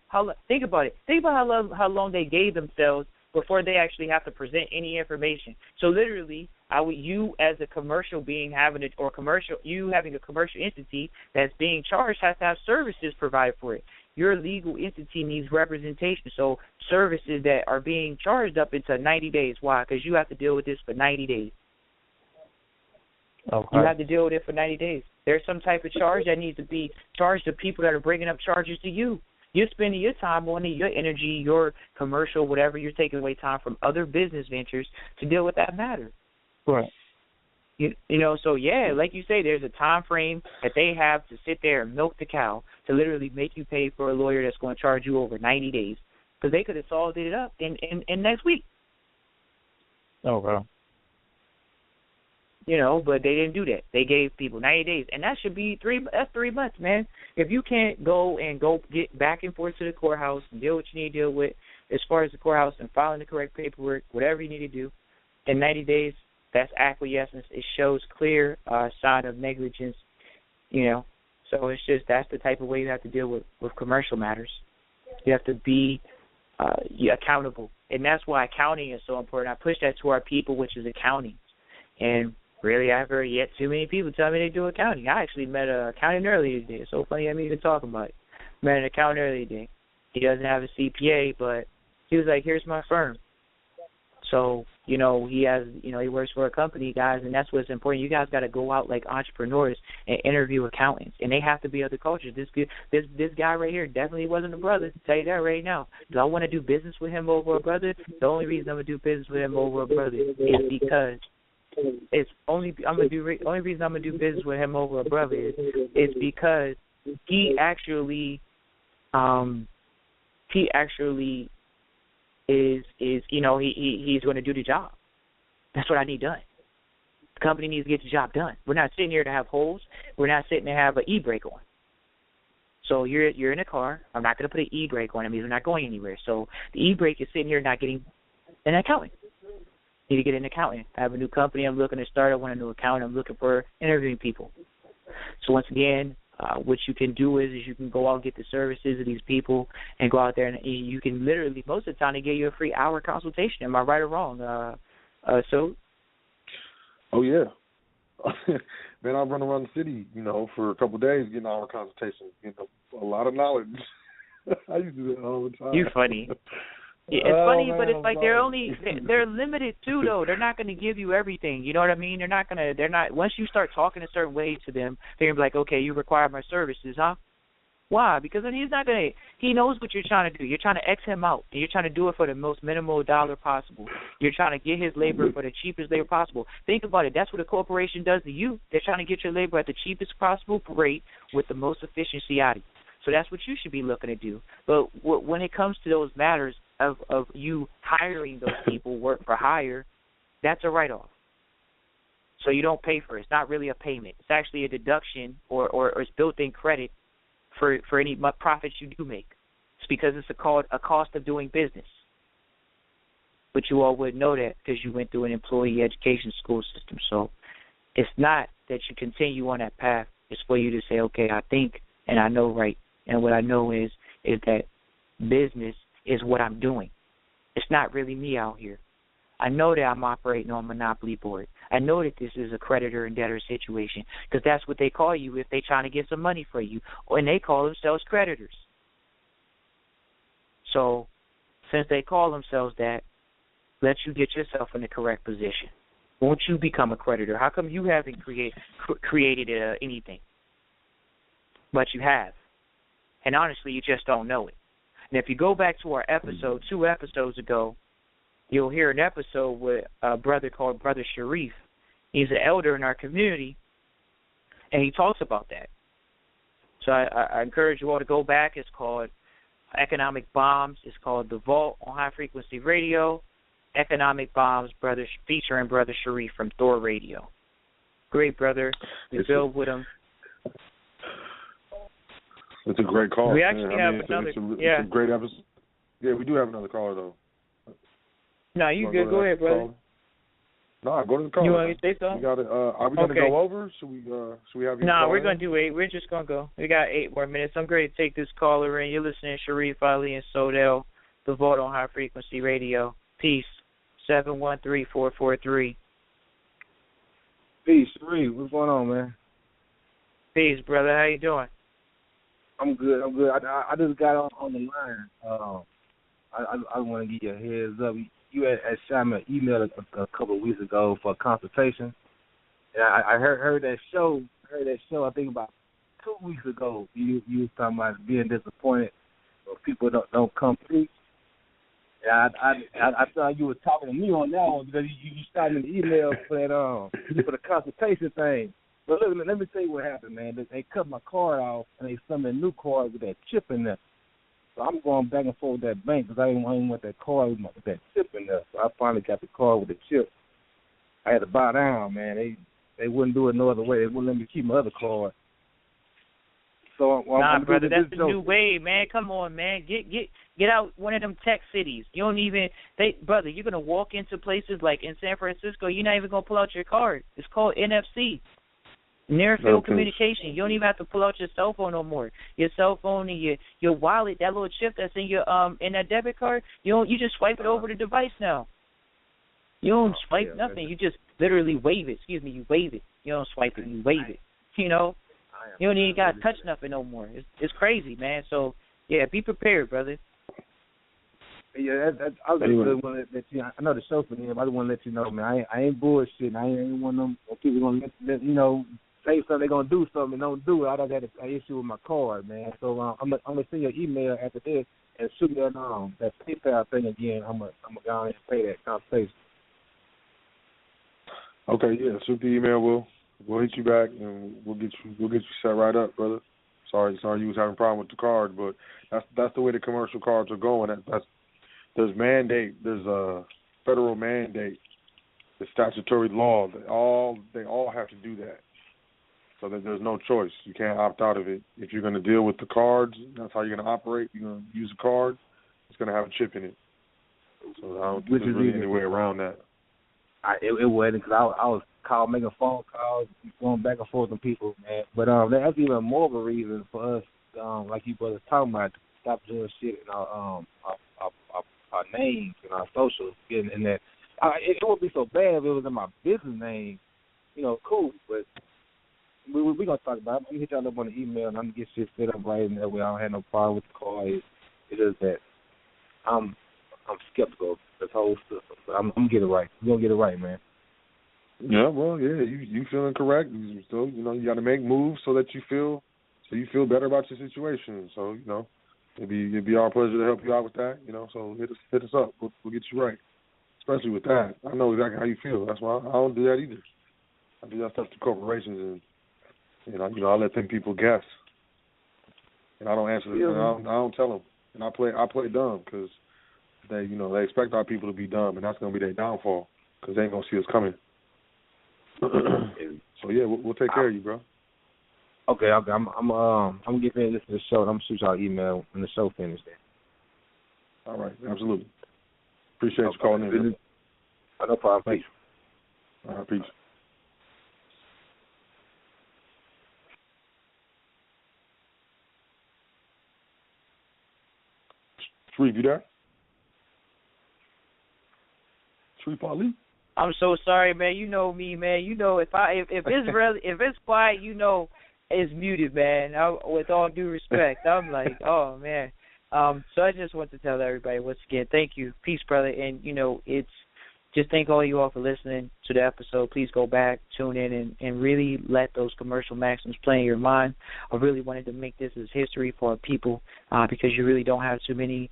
S7: Think about it. Think about how long they gave themselves before they actually have to present any information. So literally, you as a commercial being having a commercial entity that's being charged has to have services provided for it. Your legal entity needs representation. So services that are being charged up into 90 days. Why? Because you have to deal with this for 90 days.
S6: Okay.
S7: You have to deal with it for 90 days. There's some type of charge that needs to be charged to people that are bringing up charges to you. You're spending your time on it, your energy, your commercial, whatever. You're taking away time from other business ventures to deal with that matter.
S6: Right.
S7: You know, so yeah, like you say, there's a time frame that they have to sit there and milk the cow to literally make you pay for a lawyer that's going to charge you over 90 days, because they could have solved it up in next week.
S6: Okay.
S7: You know, but they didn't do that. They gave people 90 days, and that should be 3 months, man. If you can't go get back and forth to the courthouse and deal what you need to deal with as far as the courthouse and filing the correct paperwork, whatever you need to do, in 90 days, that's acquiescence. It shows clear sign of negligence, you know. So it's just that's the type of way you have to deal with commercial matters. You have to be accountable, and that's why accounting is so important. I push that to our people, which is accounting, and really, I've heard yet too many people tell me they do accounting. I actually met an accountant earlier today. It's so funny I'm even talking about it. Met an accountant earlier today. He doesn't have a CPA, but he was like, here's my firm. So, you know, he works for a company, guys, and that's what's important. You guys got to go out like entrepreneurs and interview accountants, and they have to be other cultures. This guy right here definitely wasn't a brother. I'll tell you that right now. Do I want to do business with him over a brother? The only reason I'm going to do business with him over a brother is because only reason I'm gonna do business with him over a brother is because he actually is you know he's going to do the job. That's what I need done. The company needs to get the job done. We're not sitting here to have holes. We're not sitting to have an e-brake on. So you're in a car. I'm not going to put an e-brake on. It means we're not going anywhere. So the e-brake is sitting here not getting an accountant. Need to get an accountant. I have a new company I'm looking to start. I want a new accountant. I'm looking for interviewing people. So once again, what you can do is you can go out and get the services of these people and go out there and you can literally, most of the time, they give you a free hour consultation. Am I right or wrong? So?
S3: Oh, yeah. Man, I run around the city, you know, for a couple of days getting hour consultations. You know, a lot of knowledge. I used to do that all the time.
S7: You funny. Yeah, it's funny, but it's like they're limited too, though. They're not going to give you everything. You know what I mean? They're not. Once you start talking a certain way to them, they're going to be like, okay, you require my services, huh? Why? Because then he knows what you're trying to do. You're trying to X him out, and you're trying to do it for the most minimal dollar possible. You're trying to get his labor for the cheapest labor possible. Think about it. That's what a corporation does to you. They're trying to get your labor at the cheapest possible rate with the most efficiency out of you. So that's what you should be looking to do. But when it comes to those matters of you hiring those people, work for hire, that's a write-off. So you don't pay for it. It's not really a payment. It's actually a deduction or it's built-in credit for any profits you do make. It's because it's a cost of doing business. But you all would know that because you went through an employee education school system. So it's not that you continue on that path. It's for you to say, okay, I think and I know right. And what I know is that business is what I'm doing. It's not really me out here. I know that I'm operating on monopoly board. I know that this is a creditor and debtor situation because that's what they call you if they're trying to get some money for you, and they call themselves creditors. So since they call themselves that, let you get yourself in the correct position. Won't you become a creditor? How come you haven't created anything? But you have. And honestly, you just don't know it. And if you go back to our episode, 2 episodes ago, you'll hear an episode with a brother called Brother Sharif. He's an elder in our community, And he talks about that. So I encourage you all to go back. It's called Economic Bombs. It's called The Vault on High Frequency Radio. Economic Bombs, featuring Brother Sharif from Thor Radio. Great brother. We build with him.
S3: It's a great call.
S7: We actually have another.
S3: It's a great episode. Yeah, we do have another caller though.
S7: No, you good. Go ahead, brother.
S3: No, go to the caller.
S7: You want to say something?
S3: Are we going to go over? Should we have you?
S7: No, we're going to do 8. We're just going to go. We got 8 more minutes. I'm going to take this caller in. You're listening to Sharif Ali and Sodell, The Vault on High Frequency Radio. Peace. 713-443.
S8: Peace, Sharif. What's going on, man?
S7: Peace, brother. How you doing?
S8: I'm good. I just got on the line. I want to give you a heads up. You had shot me an email a couple of weeks ago for a consultation. And I heard that show. I think about 2 weeks ago. You was talking about being disappointed when people don't come through. And I thought you were talking to me on that one because you started an email for that for the consultation thing. But look, let me tell you what happened, man. They cut my card off and they sent me a new card with that chip in there. So I'm going back and forth with that bank because I didn't want that card with that chip in there. So I finally got the card with the chip. I had to bow down, man. They wouldn't do it no other way. They wouldn't let me keep my other card. So
S7: brother, that's the new way, man. Come on, man. Get out one of them tech cities. You don't even brother, you're gonna walk into places like in San Francisco, you're not even gonna pull out your card. It's called NFC. Near field communication. You don't even have to pull out your cell phone no more. Your cell phone and your wallet, that little chip that's in your in that debit card, you just swipe it over the device now. You don't swipe nothing. You just literally wave it. Excuse me, you wave it. You don't swipe it, you wave it. You know? You don't even gotta touch nothing no more. It's crazy, man. So yeah, be prepared, brother.
S8: Yeah, I was just want to let you. I know the show's for him. I just want to let you know, man. I ain't bullshitting. I ain't one of them people gonna let say something, they're gonna do something and don't do it. I don't have an issue with my card, man. So I'm gonna send you an email after this and shoot me that PayPal thing again. I'm gonna go ahead and pay that consultation.
S3: Okay, yeah. Shoot the email. We'll hit you back and we'll get you set right up, brother. Sorry you was having a problem with the card, but that's the way the commercial cards are going. There's a federal mandate, the statutory law. They all have to do that. So that there's no choice. You can't opt out of it. If you're going to deal with the cards, that's how you're going to operate. You're going to use a card, it's going to have a chip in it. So I don't think there's really any way around that.
S8: It wasn't because I was making phone calls, going back and forth with people, man. But that's even more of a reason for us, like you brothers talking about, to stop doing shit in our names and our socials. Getting in that, it would be so bad if it was in my business name. Cool, but we're gonna talk about it. I'm gonna hit y'all up on the email and I'm gonna get shit set up right in that way. I don't have no problem with the call. It is that I'm skeptical of this whole system, but I'm gonna get it right. We're gonna get it right, man.
S3: Yeah, well, yeah, you feeling correct. You still, you got to make moves so you feel better about your situation. So, it'd be our pleasure to help you out with that. So hit us up. We'll get you right. Especially with that, I know exactly how you feel. That's why I don't do that either. I do that stuff to corporations, and I let them people guess, and I don't answer them. I don't tell them, and I play dumb because they expect our people to be dumb, and that's gonna be their downfall because they ain't gonna see us coming. So yeah, we'll take care of you, bro.
S8: Okay. I'm gonna get ready to listen to the show. And I'm gonna shoot y'all an email when the show finishes.
S3: All right, absolutely. Appreciate you calling in.
S8: No problem. Thanks.
S3: All right, peace. Sharif, you there? Sharif Ali?
S7: I'm so sorry, man. You know me, man. If it's quiet, it's muted, man. With all due respect, I'm like, oh man. So I just want to tell everybody once again, thank you, peace, brother, and it's just thank all you all for listening to the episode. Please go back, tune in, and really let those commercial maxims play in your mind. I really wanted to make this as history for our people because you really don't have too many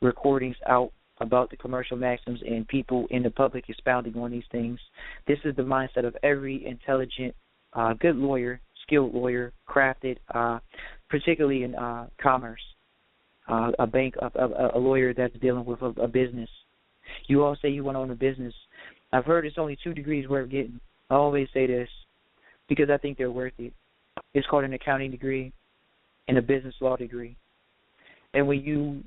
S7: recordings out about the commercial maxims and people in the public expounding on these things. This is the mindset of every intelligent, good lawyer, skilled lawyer, crafted, particularly in commerce, a bank, a lawyer that's dealing with a business. You all say you want to own a business. I've heard it's only 2 degrees worth getting. I always say this because I think they're worth it. It's called an accounting degree and a business law degree. And when you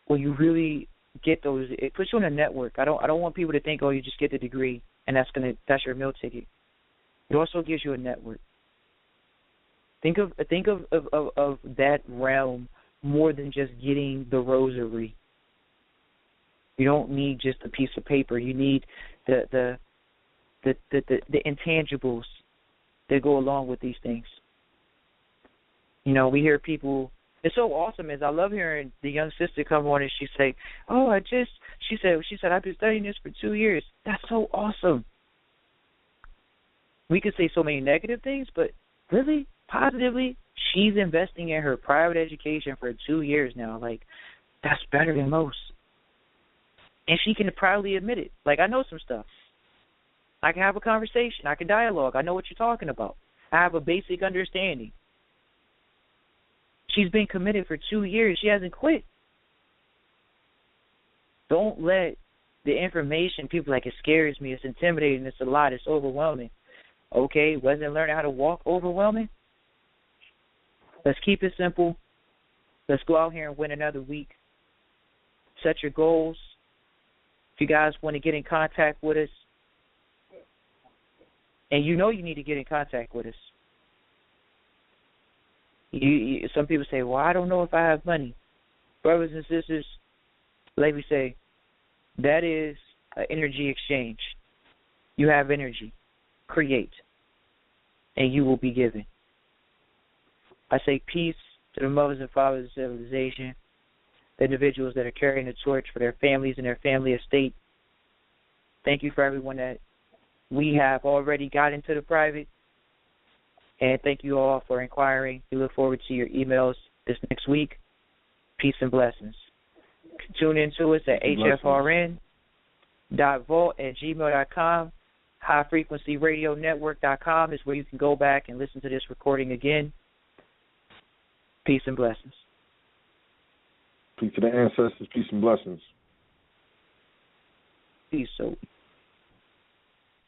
S7: really get those, it puts you on a network. I don't want people to think, oh, you just get the degree and that's your meal ticket. It also gives you a network. Think of that realm more than just getting the rosary. You don't need just a piece of paper. You need the intangibles that go along with these things. You know, we hear people. It's so awesome. As I love hearing the young sister come on and she say, "Oh, she said I've been studying this for 2 years." That's so awesome. We could say so many negative things, but really, positively, she's investing in her private education for 2 years now. Like, that's better than most. And she can proudly admit it. Like, I know some stuff. I can have a conversation. I can dialogue. I know what you're talking about. I have a basic understanding. She's been committed for 2 years. She hasn't quit. Don't let the information, people like, it scares me, it's intimidating, it's a lot, it's overwhelming. Okay, wasn't learning how to walk overwhelming? Let's keep it simple. Let's go out here and win another week. Set your goals. If you guys want to get in contact with us, and you know you need to get in contact with us. Some people say, well, I don't know if I have money. Brothers and sisters, like we say, that is an energy exchange. You have energy. Create, and you will be given. I say peace to the mothers and fathers of civilization, the individuals that are carrying the torch for their families and their family estate. Thank you for everyone that we have already got into the private, and thank you all for inquiring. We look forward to your emails this next week. Peace and blessings. Tune in to us at hfrn.vault@gmail.com. HighFrequencyRadioNetwork.com is where you can go back and listen to this recording again. Peace and blessings.
S3: Peace to the ancestors. Peace and blessings.
S7: Peace. So.